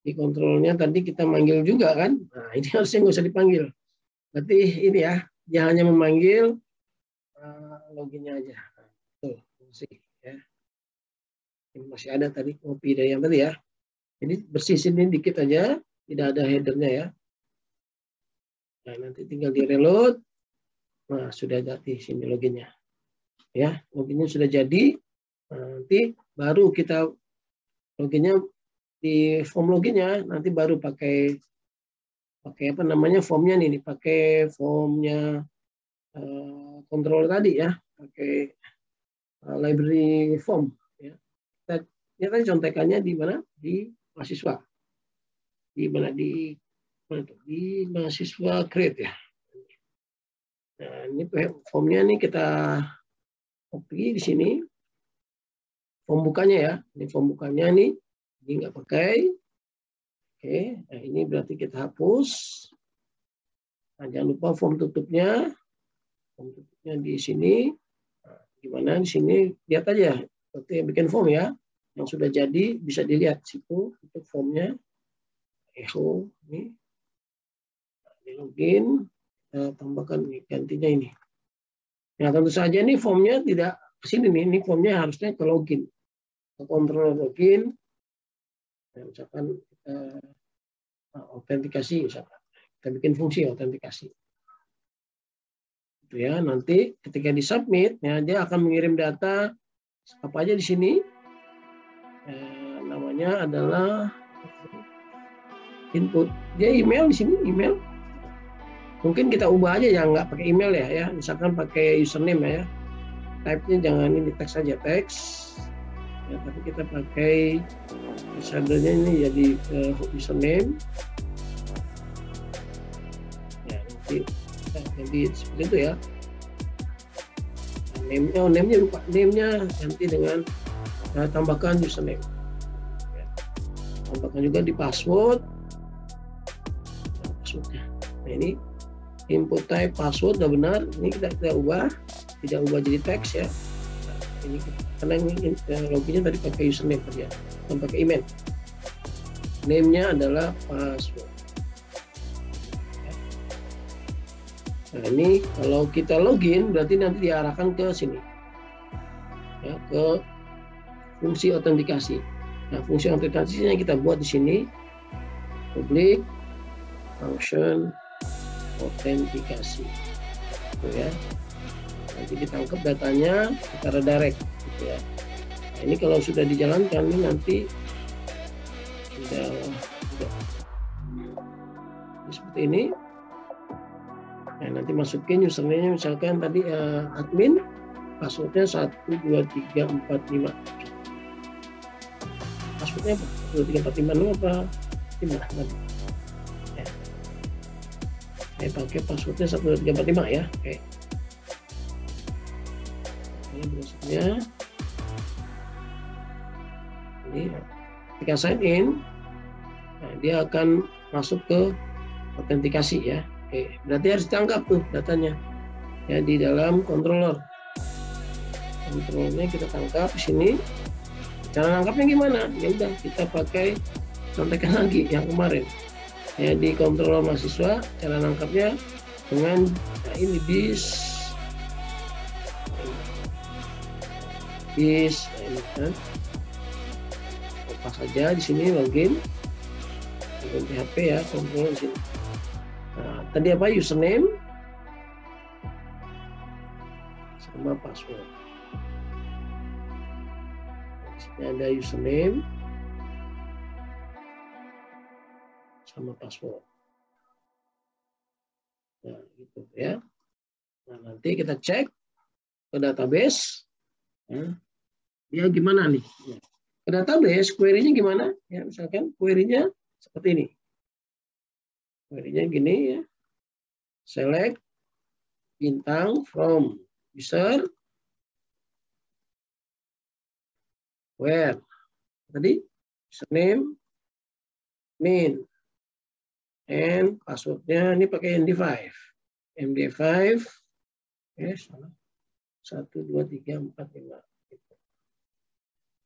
[SPEAKER 2] Di kontrolnya tadi kita manggil juga kan. Nah, ini harusnya nggak usah dipanggil. Berarti ini ya, dia hanya memanggil loginnya aja. Tuh, masih ya. Ini masih ada tadi copy dari yang tadi ya. Jadi bersihkan dikit aja, tidak ada headernya ya. Nah, nanti tinggal di reload. Nah, sudah jadi sini loginnya. Ya, loginnya sudah jadi. Nah, nanti baru kita loginnya di form loginnya, nanti baru pakai apa namanya formnya nih, pakai formnya control tadi ya, pakai library form ya. Kita tadi contekannya di mana? Di mahasiswa. Di mana? Di mahasiswa create ya. Nah, ini formnya nih kita copy di sini. Form bukanya ya. Ini form bukanya nih. Ini nggak pakai. Oke, nah ini berarti kita hapus. Nah, jangan lupa form tutupnya. Form tutupnya di sini. Nah, gimana di sini? Lihat aja. Berarti bikin form ya. Yang sudah jadi bisa dilihat situ untuk formnya. Echo ini. Nah, di login. Kita tambahkan gantinya ini. Nah, tentu saja nih formnya tidak ke sini nih. Ini formnya harusnya ke login. Ke kontrol login. Nah, misalkan kita autentikasi, misalkan kita bikin fungsi autentikasi. Itu ya, nanti ketika disubmit, ya, dia akan mengirim data apa aja di sini. Namanya adalah input. Dia email di sini, email. Mungkin kita ubah aja ya, nggak pakai email ya, misalkan pakai username ya. Type-nya jangan ini teks saja teks. Ya, tapi kita pakai misalnya ini jadi username ya, nanti seperti itu ya. Name-nya lupa, name-nya nanti dengan tambahkan username ya. Tambahkan juga di password passwordnya. Nah, ini input type password udah benar, ini kita ubah, tidak ubah jadi teks ya. Ini karena ini loginnya tadi pakai username tadi ya, bukan pakai email. Name-nya adalah password. Nah, ini kalau kita login berarti nanti diarahkan ke sini. Ya, ke fungsi autentikasi. Nah, fungsi autentikasinya kita buat di sini. public function autentikasi, gitu ya. Nanti ditangkap datanya secara direct, gitu ya. Nah, ini kalau sudah dijalankan ini nanti sudah seperti ini. Nah, nanti masukin username misalkan tadi admin, passwordnya 12345. Passwordnya apa? 12345 apa? 5 tadi. Ya. Saya pakai passwordnya 12345 ya. Oke. Ini passwordnya. Ini ketika sign in, nah, dia akan masuk ke autentikasi ya. Oke, berarti harus ditangkap tuh datanya ya di dalam controller. Controllernya kita tangkap di sini. Cara nangkapnya gimana? Ya udah kita pakai contekan lagi yang kemarin. Ya di controller mahasiswa cara nangkapnya dengan ini bis ini kan. Pas saja di sini login PHP ya, controller di sini. Nah, tadi apa? Username sama password. Di sini ada username sama password. Nah, gitu ya. Nah, nanti kita cek ke database. Ya, dia gimana nih? Ya. Ke database, query-nya gimana? Ya, misalkan query-nya seperti ini. Query-nya gini ya. Select bintang from user where. Tadi username, min, and passwordnya ini pakai MD5. MD5 yes, 1, 2, 3, 4, 5.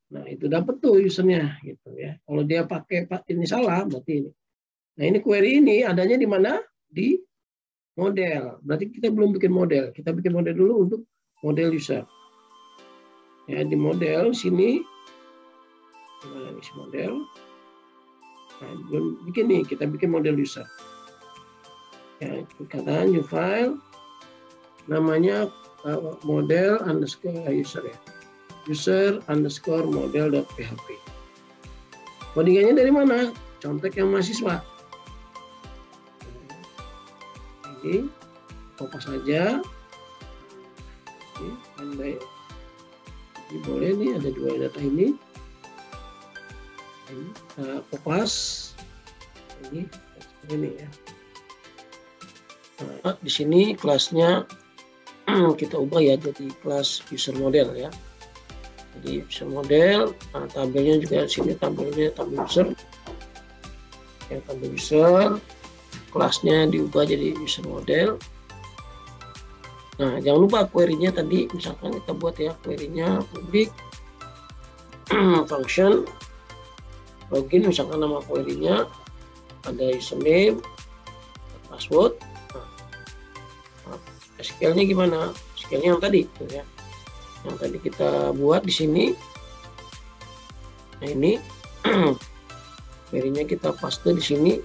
[SPEAKER 2] Nah, itu dapat tuh usernya gitu ya. Kalau dia pakai ini salah berarti ini. Nah, ini query ini adanya di mana? Di model. Berarti kita belum bikin model. Kita bikin model dulu untuk model user. Ya, di model sini gimana isi model? Nah, belum bikin nih, kita bikin model user. Ya, kata new file namanya model underscore user ya. User underscore model.php. Codingannya dari mana? Contek yang mahasiswa. Ini apa saja. Ini boleh nih ada dua data ini. Ini kopas. Ini ya. Nah, di sini kelasnya kita ubah ya jadi kelas user model ya. Jadi user model, nah, tabelnya juga di sini tabelnya tabel user. Yang tabel user, kelasnya diubah jadi user model. Nah, jangan lupa query-nya tadi misalkan kita buat ya query-nya public function login, misalkan nama query-nya ada username, password. Nah, SQL-nya gimana? SQL-nya yang tadi gitu ya. Yang tadi kita buat di sini. Nah, ini query-nya kita paste di sini.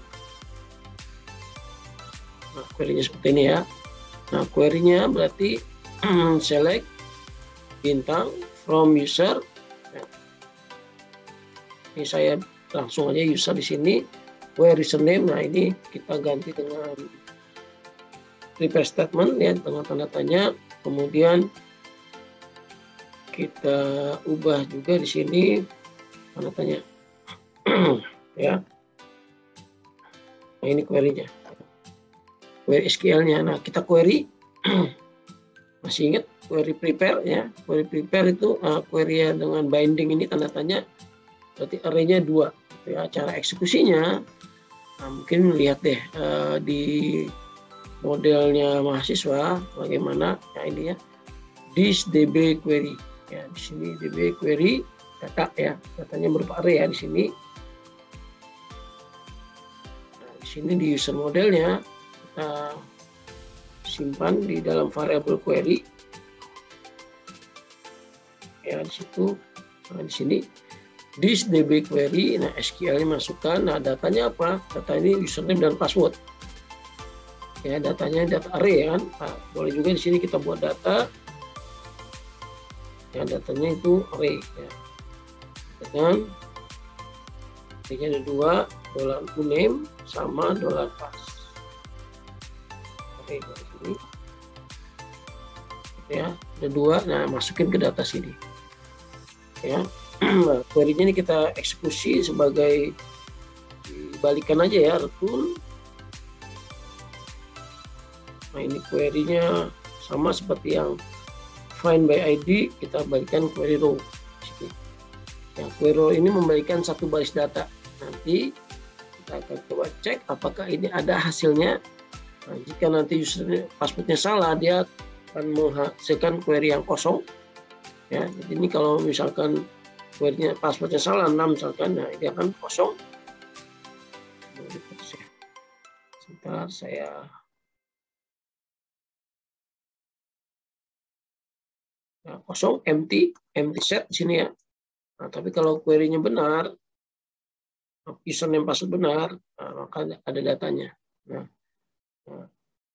[SPEAKER 2] Nah, query-nya seperti ini ya. Nah, query-nya berarti select bintang from user. Nah, ini saya langsung aja user di sini. Where username. Nah, ini kita ganti dengan replace statement ya dengan tanda tanya. Kemudian kita ubah juga di sini tanda tanya ya. Nah, ini query-nya, query SQL-nya. Nah, kita query masih ingat query prepare ya. Query prepare itu query dengan binding ini tanda tanya berarti array-nya 2 ya. Cara eksekusinya mungkin lihat deh di modelnya mahasiswa bagaimana ya. Ini ya this db query ya, di sini db query data ya, datanya berupa array ya di sini. Nah, di sini di user modelnya kita simpan di dalam variabel query ya di situ. Nah, di sini this DB query, nah SQL-nya masukkan, nah datanya apa? Data ini username dan password. Ya, datanya data array kan. Nah, boleh juga di sini kita buat data. Ya, datanya itu array ya. Dengan ini ada dua, $uname sama $pass. Oke, dari sini. Ya, ada dua. Nah, masukin ke data sini. Ya. Nah, query-nya ini kita eksekusi sebagai dibalikan aja ya, return. Nah, ini query-nya sama seperti yang find by ID, kita balikkan query row. Ya, query row ini membalikan satu baris data. Nanti kita akan coba cek apakah ini ada hasilnya. Nah, jika nanti user passwordnya salah, dia akan menghasilkan query yang kosong. Ya, jadi ini kalau misalkan query-nya passwordnya salah 6 misalkan, nah ini akan kosong. Sebentar saya kosong, empty set di sini ya. Nah, tapi kalau query-nya benar, username password benar, nah, maka ada datanya. Nah,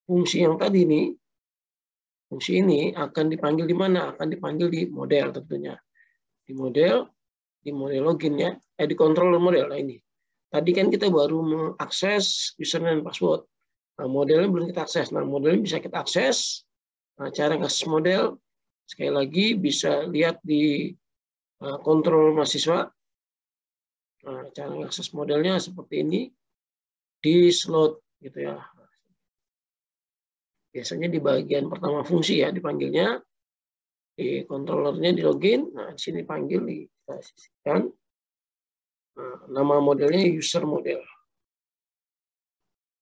[SPEAKER 2] fungsi yang tadi nih, fungsi ini akan dipanggil di mana? Akan dipanggil di model tentunya. Di model login ya, di controller model. Nah ini. Tadi kan kita baru mengakses username dan password. Nah, modelnya belum kita akses. Nah, modelnya bisa kita akses. Nah, cara mengakses model sekali lagi bisa lihat di kontrol mahasiswa. Nah, cara mengakses modelnya seperti ini di slot gitu ya. Biasanya di bagian pertama fungsi ya dipanggilnya, di controllernya di login. Nah, di sini panggil kita sisihkan. Nah, nama modelnya user model.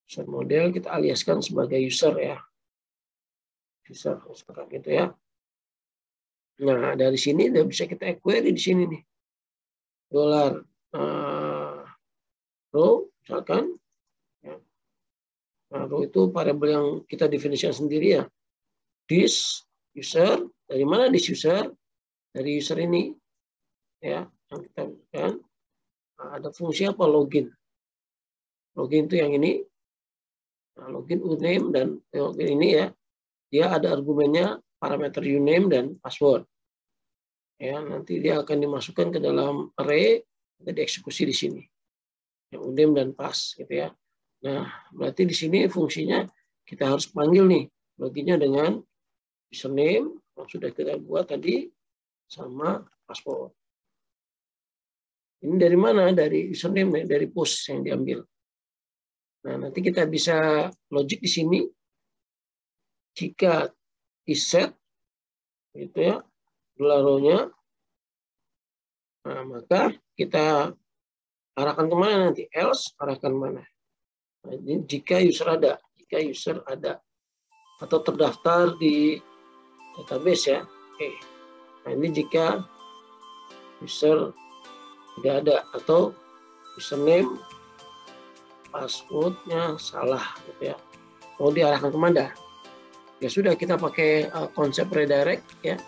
[SPEAKER 2] User model kita aliaskan sebagai user ya. User seperti itu ya. Nah, dari sini udah bisa kita query di sini nih. $row misalkan. Ya. Nah, row itu variabel yang kita definisikan sendiri ya. This user, dari mana this user? Dari user ini. Ya, yang kita berikan. Nah, ada fungsi apa? Login. Login itu yang ini. Nah, login uname dan login ini ya. Dia ada argumennya parameter uname dan password. Ya, nanti dia akan dimasukkan ke dalam array, kita dieksekusi di sini. Yang uname dan pass gitu ya. Nah, berarti di sini fungsinya kita harus panggil nih loginnya dengan username yang sudah kita buat tadi sama password. Ini dari mana? Dari username, dari post yang diambil. Nah, nanti kita bisa logic di sini. Jika isset gitu ya, $-nya, nah maka kita arahkan kemana nanti? Else arahkan mana? Nah, ini jika user ada atau terdaftar di database ya. Oke. Nah, ini jika user tidak ada atau username passwordnya salah gitu ya. Mau diarahkan kemana? Ya sudah, kita pakai konsep redirect ya.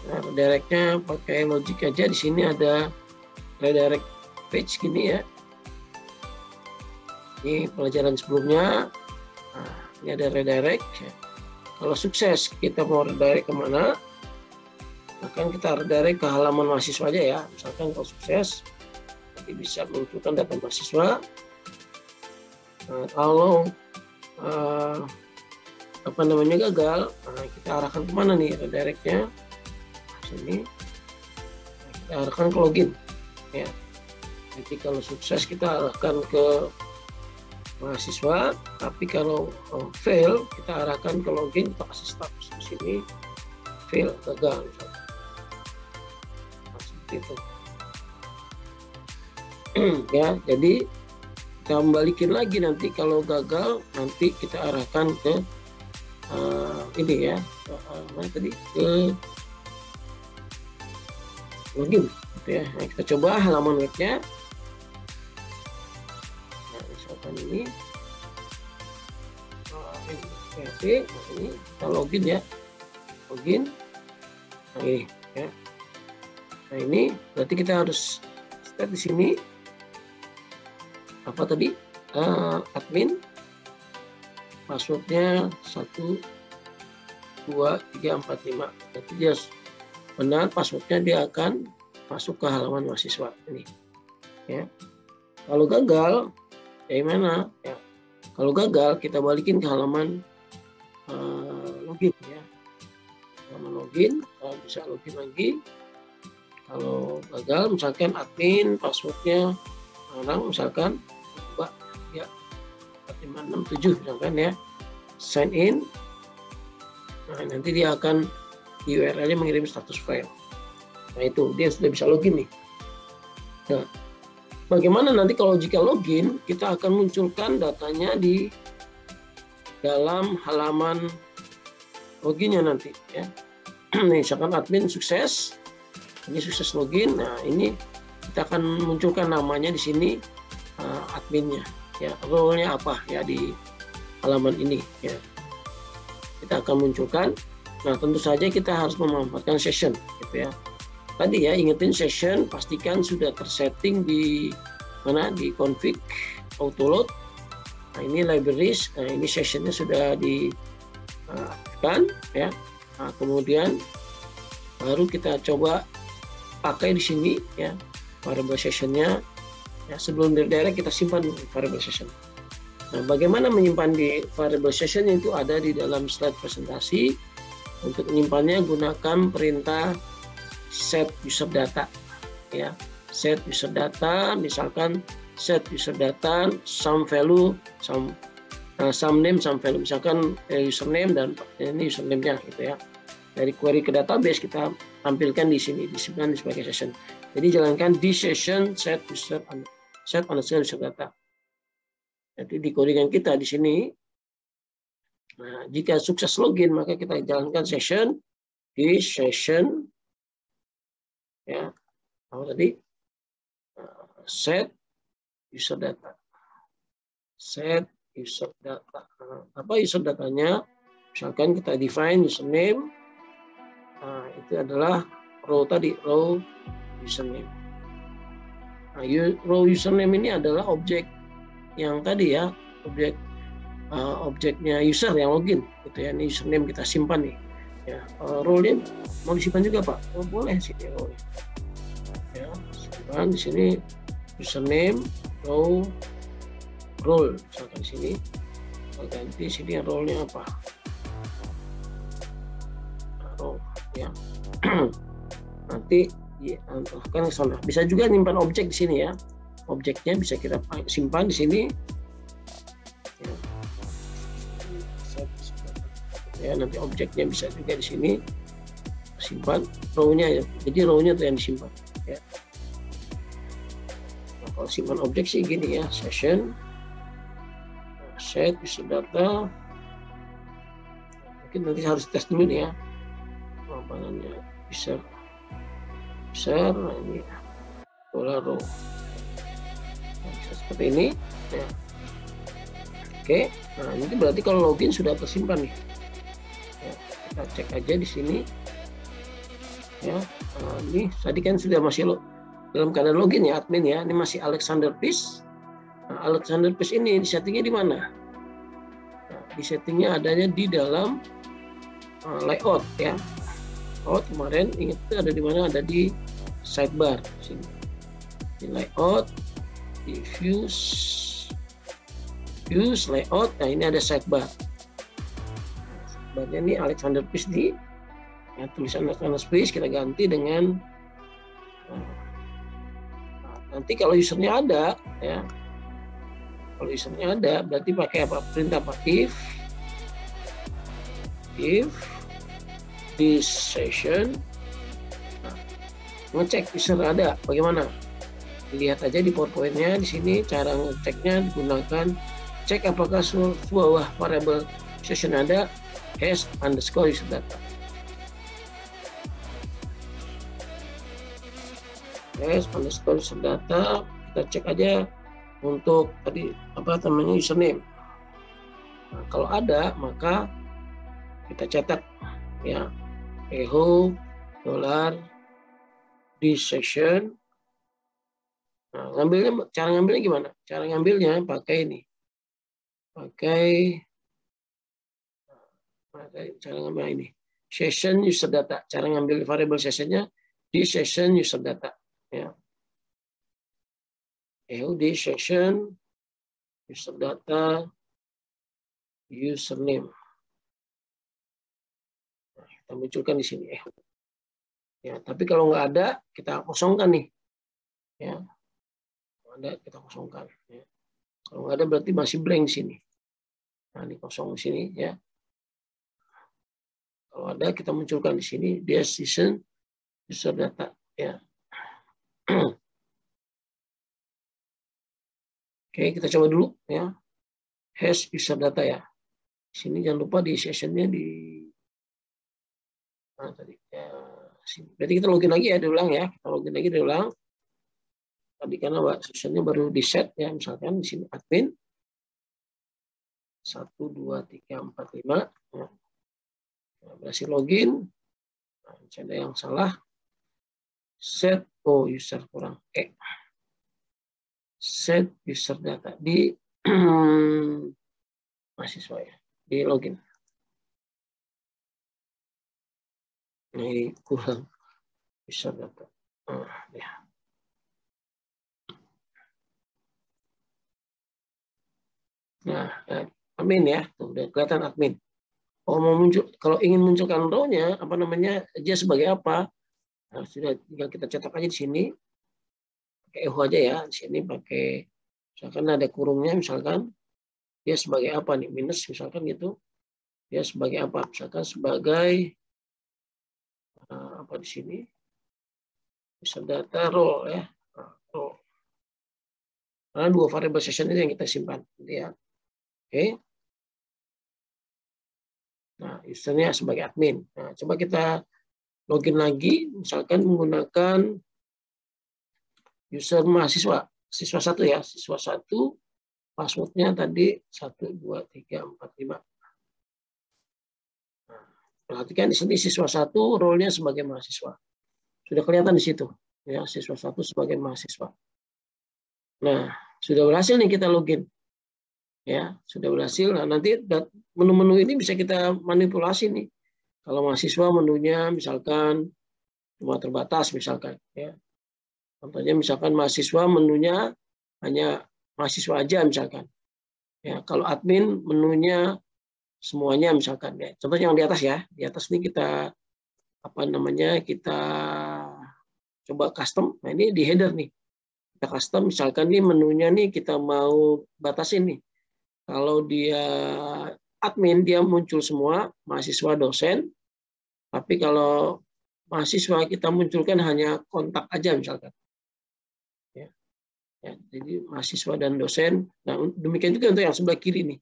[SPEAKER 2] Nah, redirectnya pakai logic aja. Di sini ada redirect page gini ya. Ini pelajaran sebelumnya. Nah, ini ada redirect ya. Kalau sukses kita mau redirect kemana? Bahkan kita redirect ke halaman mahasiswa aja ya. Misalkan kalau sukses nanti bisa menunjukkan data mahasiswa. Nah, kalau gagal, nah, kita arahkan kemana nih redirectnya? Sini, nah, kita arahkan ke login ya. Jadi kalau sukses kita arahkan ke mahasiswa, tapi kalau fail kita arahkan ke login, kita kasih status di sini fail, gagal misalnya. Nah, seperti itu. Ya, jadi kita kembalikan lagi nanti kalau gagal, nanti kita arahkan ke ini ya, tadi ke login gitu ya. Nah, kita coba halaman webnya. Nah, misalkan ini ini kita login ya, login. Nah, ini ya. Nah, ini berarti kita harus state di sini apa tadi, admin, passwordnya 1 2 3 4 5. Jadi dia benar passwordnya, dia akan masuk ke halaman mahasiswa ini ya. Kalau gagal ya gimana ya, kalau gagal kita balikin ke halaman login ya, halaman login, bisa login lagi. Kalau gagal misalkan admin passwordnya orang misalkan 2 ya 4 5 6 7 misalkan ya, sign in. Nah, nanti dia akan di URL-nya mengirim status file. Nah itu dia sudah bisa login nih. Nah, bagaimana nanti kalau jika login, kita akan munculkan datanya di dalam halaman loginnya nanti ya. Nih misalkan admin sukses, ini sukses login. Nah ini kita akan munculkan namanya di sini, adminnya ya, role-nya apa ya di halaman ini ya. Kita akan munculkan. Nah tentu saja kita harus memanfaatkan session gitu ya. Tadi ya ingetin session, pastikan sudah tersetting di mana, di config autoload. Nah ini libraries, nah ini sessionnya sudah diaktifkan ya. Nah, kemudian baru kita coba pakai di sini ya variable sessionnya ya. Sebelum direct kita simpan variable session. Nah bagaimana menyimpan di variable session, itu ada di dalam slide presentasi. Untuk menyimpannya gunakan perintah set user data ya. Set user data, misalkan set user data some value, some name, some value, misalkan username dan ini username-nya gitu ya. Dari query ke database kita tampilkan di sini, disimpan sebagai session. Jadi jalankan di session set underscore user data. Jadi di codingan kita di sini. Nah, jika sukses login maka kita jalankan session di session ya. Apa tadi? Set user data. Set user data. Apa user datanya? Misalkan kita define username. Nah, itu adalah row tadi, row username. Nah, row username ini adalah objek yang tadi ya, objeknya user yang login gitu ya. Ini username kita simpan nih ya. Role-nya mau disimpan juga Pak? Oh, boleh sih ya, role ya, simpan di sini username role misalkan di sini. Kita ganti sini role-nya apa, role ya. Nanti diantarkan ke sana. Bisa juga nyimpan objek di sini ya, objeknya bisa kita simpan di sini ya. Nanti objeknya bisa juga di sini simpan row-nya ya. Jadi row-nya itu yang disimpan ya. Nah, kalau simpan objek sih gini ya, session set user data. Mungkin nanti harus tes dulu nih ya, apa namanya, user nah ini pola row. Nah, seperti ini ya. Oke, nah ini berarti kalau login sudah tersimpan nih. Kita cek aja di sini ya. Nah, ini tadi kan sudah masih dalam keadaan login ya admin ya. Ini masih Alexander Peace. Nah, Alexander Peace ini di settingnya di mana? Nah, di settingnya adanya di dalam layout ya. Oh kemarin ingat itu ada di mana? Ada di sidebar sini. Di layout, di views layout. Nah ini ada sidebar. Sebenarnya ini Alexander Peace di ya, tulisan Alexander Peace kita ganti dengan nanti kalau usernya ada ya, kalau usernya ada berarti pakai apa, perintah apa, if this session. Nah, ngecek user ada bagaimana, lihat aja di PowerPoint-nya di sini cara ngeceknya. Gunakan cek apakah sebuah variable session ada has underscore user data. Has underscore user data, kita cek aja untuk tadi apa namanya username. Nah, kalau ada maka kita cetak ya echo $this session Nah, cara ngambilnya gimana? Cara ngambilnya pakai ini. Pakai cara ngambil ini. Session user data. Cara ngambil variable sessionnya di session user data. Ya. Di session user data username. Nah, kita munculkan di sini. Ya, tapi kalau nggak ada, kita kosongkan nih. Ya, kalau ada kita kosongkan. Ya. Kalau nggak ada berarti masih blank sini. Nah, di kosong di sini ya. Kalau ada kita munculkan di sini dia session user data. Ya. Oke, kita coba dulu ya. Hash user data ya. Di sini jangan lupa di sessionnya di tadi ya, sini. Berarti kita login lagi ya, diulang ya. Kita login lagi diulang. Tadi karena sessionnya baru di set ya, misalkan di sini admin 1 2 3 4 5 ya. Nah, berhasil login. Nah, ada yang salah. Set user kurang set user data di mahasiswa ya, di login. Ini kurang user data. Ya. Nah, admin ya, tuh udah kelihatan admin. Mau muncul, kalau ingin munculkan row-nya, apa namanya, dia sebagai apa? Nah, sudah tinggal kita cetak aja di sini. Pakai echo aja ya, di sini pakai, misalkan ada kurungnya, misalkan dia sebagai apa nih, minus misalkan gitu. Dia sebagai apa? Misalkan sebagai apa di sini? User data row ya. Row. Karena 2 variable session ini yang kita simpan, gitu ya. Oke. Nah, usernya sebagai admin. Nah, coba kita login lagi, misalkan menggunakan user mahasiswa, siswa 1 ya, siswa 1, passwordnya tadi 1 2 3 4 5. Nah, perhatikan di sini siswa 1 role-nya sebagai mahasiswa. Sudah kelihatan di situ, ya, siswa 1 sebagai mahasiswa. Nah, sudah berhasil nih kita login. Ya, sudah berhasil. Nah, nanti menu-menu ini bisa kita manipulasi nih. Kalau mahasiswa menunya misalkan cuma terbatas misalkan ya. Contohnya misalkan mahasiswa menunya hanya mahasiswa aja misalkan. Ya, kalau admin menunya semuanya misalkan ya. Contoh yang di atas ya. Di atas ini kita apa namanya? Kita coba custom. Nah, ini di header nih. Kita custom misalkan nih menunya nih kita mau batasin nih. Kalau dia admin, dia muncul semua, mahasiswa, dosen. Tapi kalau mahasiswa kita munculkan hanya kontak aja misalkan. Ya. Ya, jadi mahasiswa dan dosen. Nah, demikian juga untuk yang sebelah kiri nih.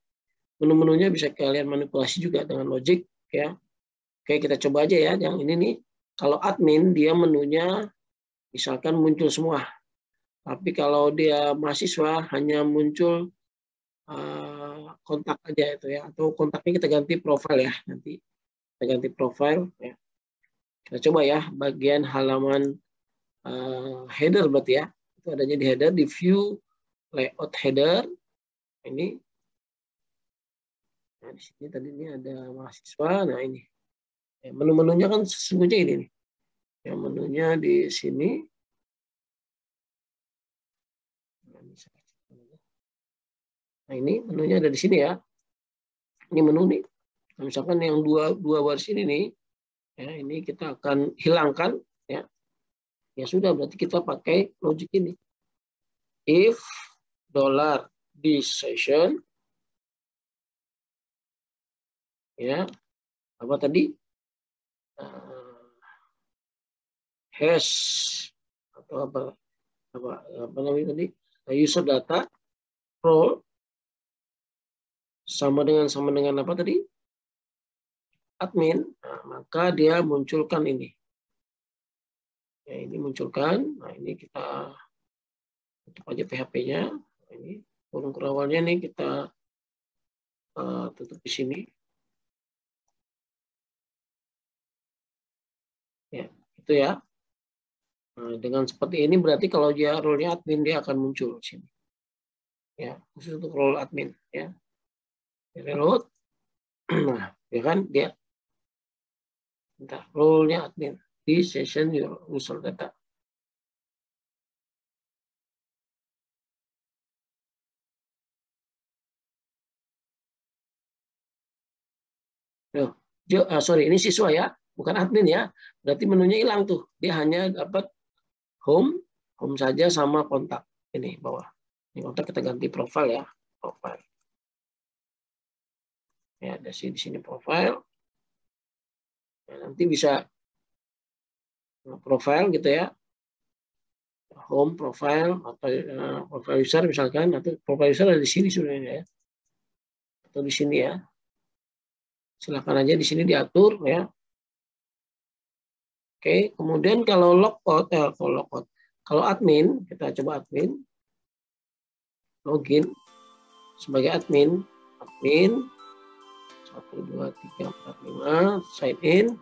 [SPEAKER 2] Menu-menunya bisa kalian manipulasi juga dengan logic. Ya. Oke, kita coba aja ya. Yang ini nih, kalau admin, dia menunya misalkan muncul semua. Tapi kalau dia mahasiswa, hanya muncul kontak aja itu ya, atau kontaknya kita ganti profile ya, nanti kita ganti profile ya. Kita coba ya bagian halaman header berarti ya, itu adanya di header, di view layout header ini. Nah, di sini tadi ini ada mahasiswa. Nah, ini ya, menu-menunya kan sesungguhnya ini nih ya, menunya di sini. Nah, ini menunya ada di sini ya. Ini menu nih. Nah, misalkan yang dua baris ini nih, ya, ini kita akan hilangkan ya. Ya sudah, berarti kita pakai logic ini. If $this session ya, apa tadi? Hash atau apa namanya tadi? User data role sama dengan apa tadi? Admin. Nah, maka dia munculkan ini. Ya, ini munculkan. Nah, ini kita tutup aja PHP-nya. Nah, ini kurung awalnya nih kita tutup di sini. Ya, itu ya. Nah, dengan seperti ini berarti kalau dia role-nya admin dia akan muncul di sini. Ya, khusus untuk role admin ya. Reload. Nah, ya kan dia role-nya admin di session your user data. Sorry, ini siswa ya, bukan admin ya. Berarti menunya hilang tuh. Dia hanya dapat home saja sama kontak. Ini bawah. Ini kontak kita ganti profile ya, profile. Ya, ada di sini profile. Ya, nanti bisa profile gitu ya. Home profile atau profile user misalkan, atau profile user ada di sini sebenarnya ya. Atau di sini ya. Silakan aja di sini diatur ya. Oke, kemudian kalau kalau admin, kita coba admin, login sebagai admin 1, 2, 3, 4, 5, sign in.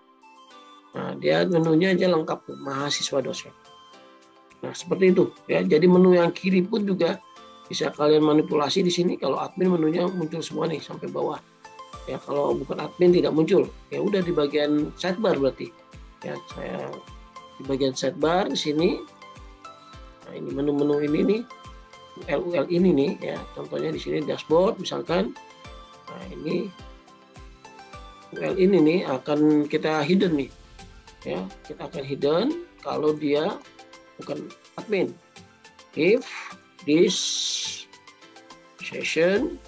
[SPEAKER 2] Nah, dia menunya aja lengkap tuh, mahasiswa dosen. Nah, seperti itu ya. Jadi menu yang kiri pun juga bisa kalian manipulasi di sini. Kalau admin menunya muncul semua nih sampai bawah. Ya, kalau bukan admin tidak muncul. Ya udah di bagian sidebar berarti. Ya, saya di bagian sidebar di sini. Nah, ini menu-menu ini nih. UL ini nih ya. Contohnya di sini dashboard misalkan. Nah, ini UL ini nih akan kita hidden nih. Ya, kita akan hidden kalau dia bukan admin. If this session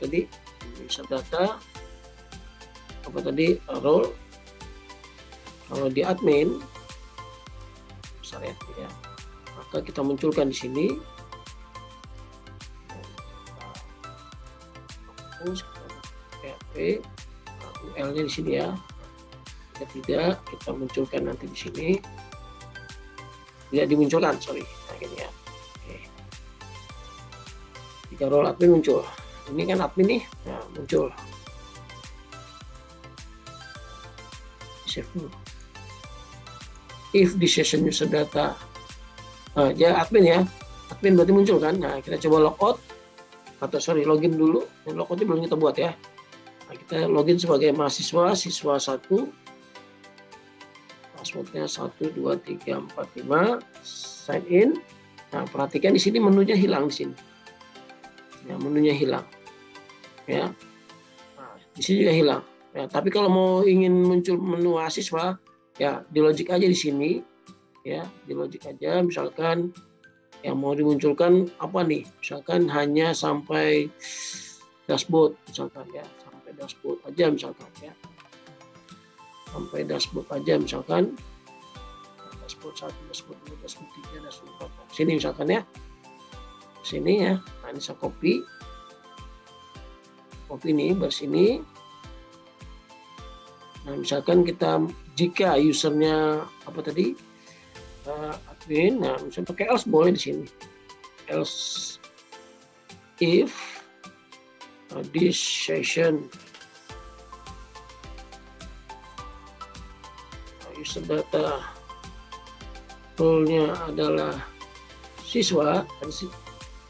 [SPEAKER 2] tadi user data apa tadi role, kalau di admin misalnya ya, maka kita munculkan di sini PHP UL-nya di sini ya. Jika tidak, kita munculkan nanti di sini. Tidak dimunculkan, sorry. Nah, gini ya. Oke. Jika role admin muncul. Ini kan admin nih, nah, muncul. Save dulu. If the session user data, nah, dia admin ya. Admin berarti muncul kan. Nah, kita coba logout. Atau sorry, login dulu. Logoutnya belum kita buat ya. Nah, kita login sebagai mahasiswa, siswa 1. Passwordnya 1, 2, 3, 4, 5. Sign in. Nah, perhatikan di sini menunya hilang di sini. Ya, menunya hilang. Ya. Nah, di sini juga hilang. Ya, tapi kalau mau ingin muncul menu mahasiswa, ya di logic aja di sini. Ya, di logic aja. Misalkan yang mau dimunculkan apa nih? Misalkan hanya sampai dashboard, misalkan ya, sampai dashboard aja misalkan ya. Sampai dashboard aja misalkan. Dashboard 1, dashboard 2, dashboard 3, dashboard 4. Sini misalkan ya. Sini ya. Nah, ini saya copy ini bersini. Nah, misalkan kita jika usernya apa tadi admin, nah misalnya pakai else boleh di sini. Else if this session user data role-nya adalah siswa.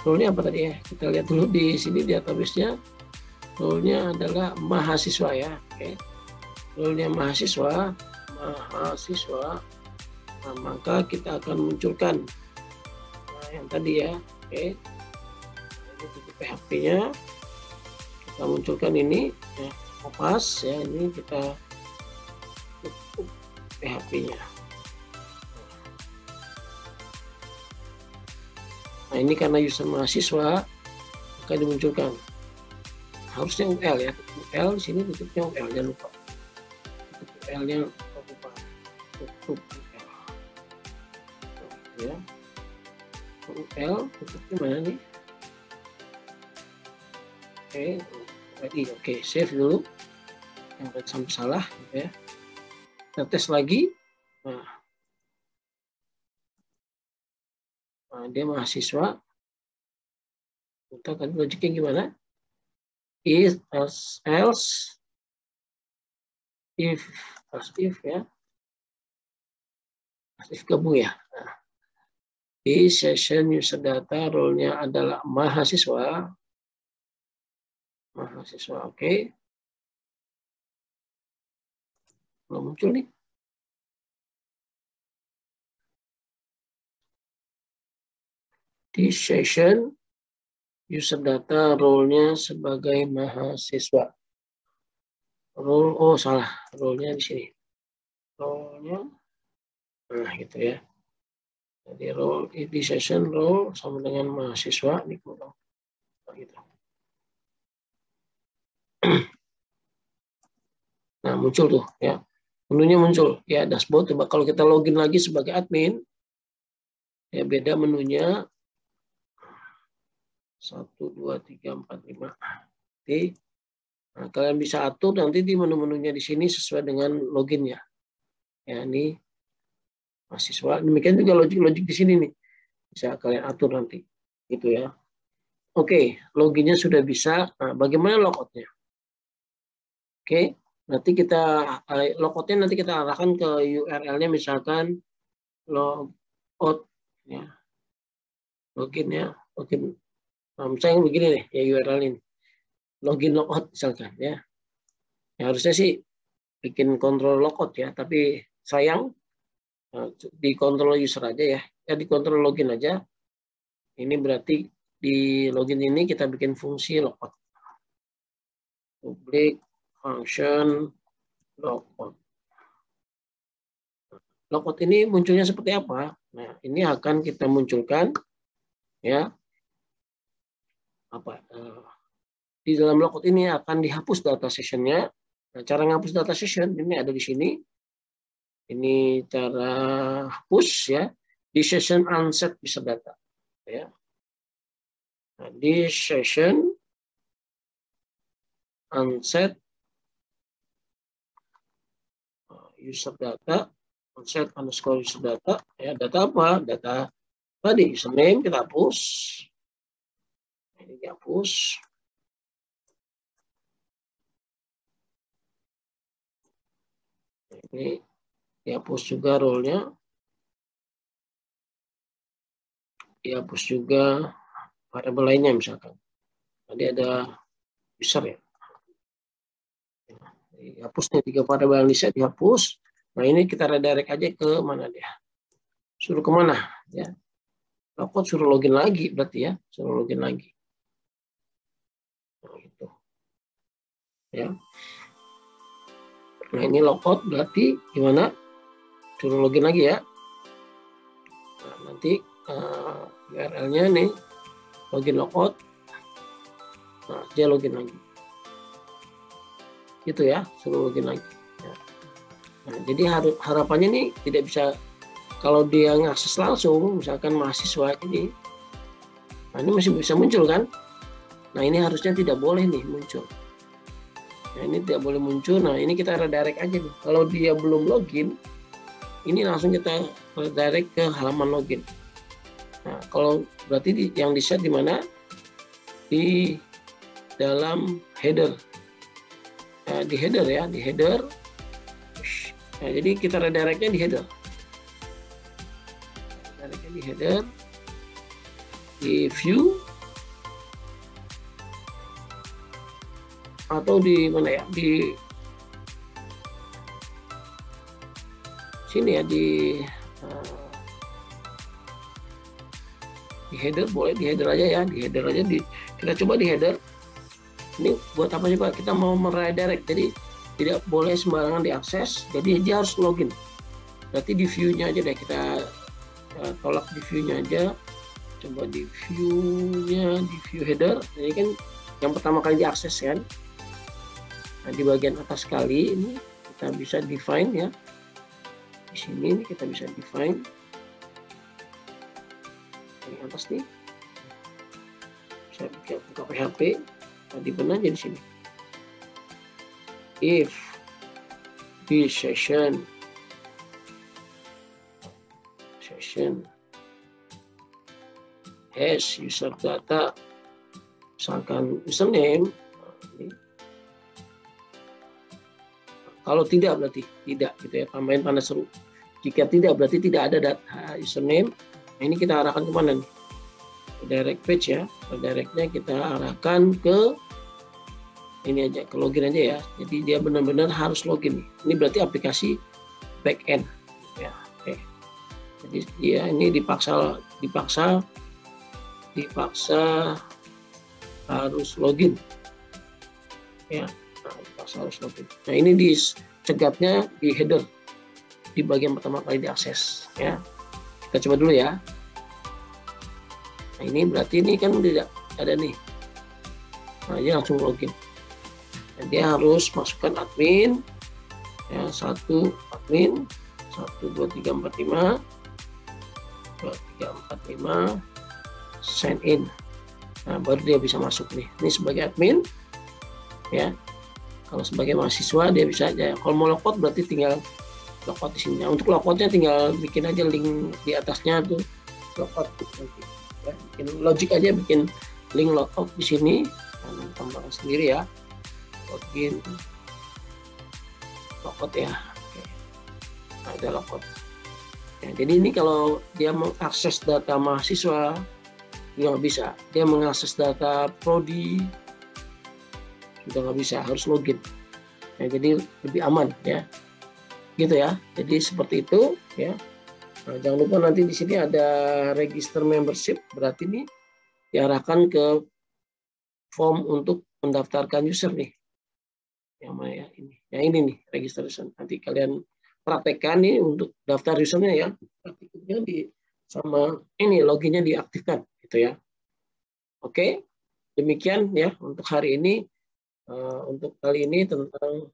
[SPEAKER 2] Role-nya apa tadi ya? Kita lihat dulu di sini di database-nya. Role-nya adalah mahasiswa ya. Oke. Role-nya mahasiswa. Nah, maka kita akan munculkan yang tadi ya. Oke. Ini titik PHP-nya. Kita munculkan ini ya, kopas ya, ini kita tutup PHP-nya. Nah, ini karena user mahasiswa maka dimunculkan. Harusnya UL ya. UL di sini tutupnya UL, jangan lupa. Tutup UL-nya lupa. Tutup UL. Ya. UL tutupnya mana nih? Oke, save dulu. Yang sampai salah gitu ya. Kita tes lagi. Nah, dia mahasiswa. Kita kan logiknya gimana? If else if ya. Masih gabung ya. Nah, di session user data role-nya adalah mahasiswa. Mahasiswa, oke. Belum muncul nih. Di session user data role-nya sebagai mahasiswa. Role, oh salah, role-nya di sini. Role-nya, nah gitu ya. Jadi role di session role sama dengan mahasiswa ini kurang. Nah, gitu. Nah muncul tuh ya, menunya muncul ya dashboard. Coba kalau kita login lagi sebagai admin, ya beda menunya 1, 2, 3, 4, 5. Oke. Nah, kalian bisa atur nanti di menu-menunya di sini sesuai dengan loginnya. Ya ini mahasiswa. Demikian juga logik-logik di sini nih. Bisa kalian atur nanti. Gitu ya. Oke, loginnya sudah bisa. Nah, bagaimana logoutnya? Oke, nanti kita logoutnya nanti kita arahkan ke URL-nya misalkan logout ya. Login ya. Login. Nah, misalnya begini nih ya URL ini. Login logout misalkan ya. Ya harusnya sih bikin kontrol logout ya, tapi sayang di kontrol user aja ya. Ya di kontrol login aja. Ini berarti di login ini kita bikin fungsi logout. Public function logout. Logout ini munculnya seperti apa? Nah, ini akan kita munculkan ya. Di dalam logout ini akan dihapus data session-nya. Nah, cara ngapus data session ini ada di sini. Ini cara hapus ya. Di session unset bisa data ya. Nah, di session unset user data, unset underscore user data ya. Data apa? Data tadi username kita hapus. Ini dihapus. Ini dihapus juga role-nya. Dihapus juga variabel lainnya misalkan. Tadi ada user ya. Dihapus nih 3 variabel yang bisa dihapus. Nah ini kita redirect aja ke mana dia. Suruh kemana ya. Logout suruh login lagi berarti ya. Suruh login lagi. Nah, gitu. Ya. Nah ini logout berarti gimana? Suruh login lagi ya. Nah, nanti URL-nya nih login logout. Nah dia login lagi. Gitu ya, suruh login lagi. Ya. Nah, jadi harapannya nih tidak bisa kalau dia ngakses langsung, misalkan mahasiswa ini, nah ini masih bisa muncul kan? Nah ini harusnya tidak boleh nih muncul. Nah ini tidak boleh muncul. Nah ini kita redirect aja nih. Kalau dia belum login, ini langsung kita redirect ke halaman login. Nah kalau berarti yang di set di mana? Di dalam header. Nah, di header ya, di header. Nah, jadi kita redirectnya di header. Redirectnya di header. Di view. Atau di mana ya? Di sini ya, di header boleh, di header aja ya, di header aja kita coba di header. Ini buat apa sih Pak? Kita mau meredirect, jadi tidak boleh sembarangan diakses, jadi dia harus login. Berarti di view-nya aja deh, kita tolak di view-nya aja. Coba di view-nya, di view header. Ini kan yang pertama kali diakses kan. Nah, di bagian atas kali ini kita bisa define ya. Di sini ini kita bisa define. Di atas nih. Bisa buka PHP. Di mana aja di sini. If this session has user data, misalkan username, kalau tidak berarti tidak gitu ya, tambahin tanda seru. Jika tidak, berarti tidak ada data username. Nah, ini kita arahkan kemana nih? Ke direct page ya. Ke directnya kita arahkan ke ini aja, ke login aja ya. Jadi dia benar-benar harus login. Ini berarti aplikasi backend ya. Oke. Jadi dia ini dipaksa harus login ya. Nah, dipaksa harus login. Nah, ini dicegatnya di header di bagian pertama kali diakses ya. Kita coba dulu ya. Nah, ini berarti ini kan tidak ada nih. Nah, dia langsung login. Dan dia harus masukkan admin ya, 1 admin 12345 sign in. Nah, baru dia bisa masuk nih. Ini sebagai admin ya. Kalau sebagai mahasiswa dia bisa aja. Kalau mau logout berarti tinggal logout di sini. Nah, untuk logoutnya tinggal bikin aja link di atasnya tuh logout nanti. Ya, bikin logic aja, bikin link logout di sini. Nah, tambahkan sendiri ya. Login logout ya. Oke. Nah, ada logout. Ya, jadi ini kalau dia mengakses data mahasiswa dia nggak bisa. Dia mengakses data prodi sudah nggak bisa, harus login. Ya, jadi lebih aman ya. Gitu ya. Jadi seperti itu ya. Nah, jangan lupa nanti di sini ada register membership, berarti ini diarahkan ke form untuk mendaftarkan user nih. Yang mana ya ini? Yang ini nih registration. Nanti kalian praktekkan nih untuk daftar usernya ya. Praktiknya di sama ini loginnya diaktifkan gitu ya. Oke. Demikian ya untuk hari ini. Untuk kali ini tentang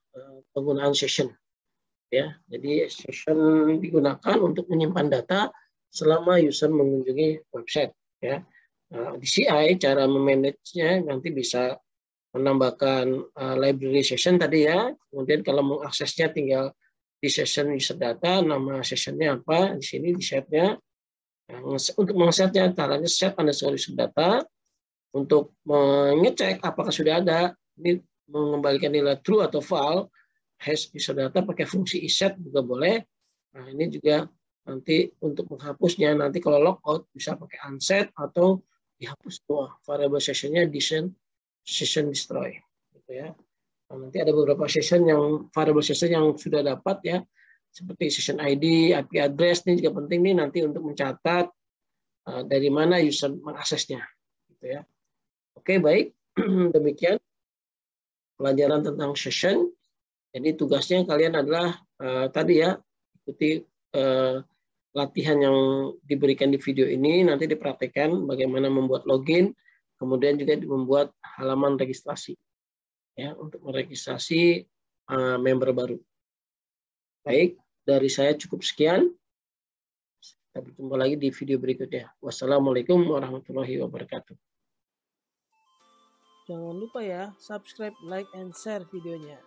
[SPEAKER 2] penggunaan session. Ya, jadi session digunakan untuk menyimpan data selama user mengunjungi website. Ya, di CI cara memanagenya nanti bisa menambahkan library session tadi ya. Kemudian kalau mau aksesnya tinggal di session user data, nama sessionnya apa di sini di setnya. Nah, untuk mengsetnya caranya set underscore user data. Untuk mengecek apakah sudah ada, ini mengembalikan nilai true atau false. Hash user data pakai fungsi iset juga boleh. Nah, ini juga nanti untuk menghapusnya nanti kalau logout bisa pakai unset atau dihapus semua variable sessionnya di session destroy gitu ya. Nah, nanti ada beberapa session yang variable session yang sudah dapat ya, seperti session ID, IP address ini juga penting nih nanti untuk mencatat dari mana user mengaksesnya gitu ya. Oke, baik. Demikian pelajaran tentang session. Jadi tugasnya kalian adalah tadi ya, ikuti latihan yang diberikan di video ini, nanti dipraktekkan bagaimana membuat login, kemudian juga membuat halaman registrasi ya untuk meregistrasi member baru. Baik, dari saya cukup sekian. Kita berjumpa lagi di video berikutnya. Wassalamualaikum warahmatullahi wabarakatuh.
[SPEAKER 1] Jangan lupa ya, subscribe, like, and share videonya.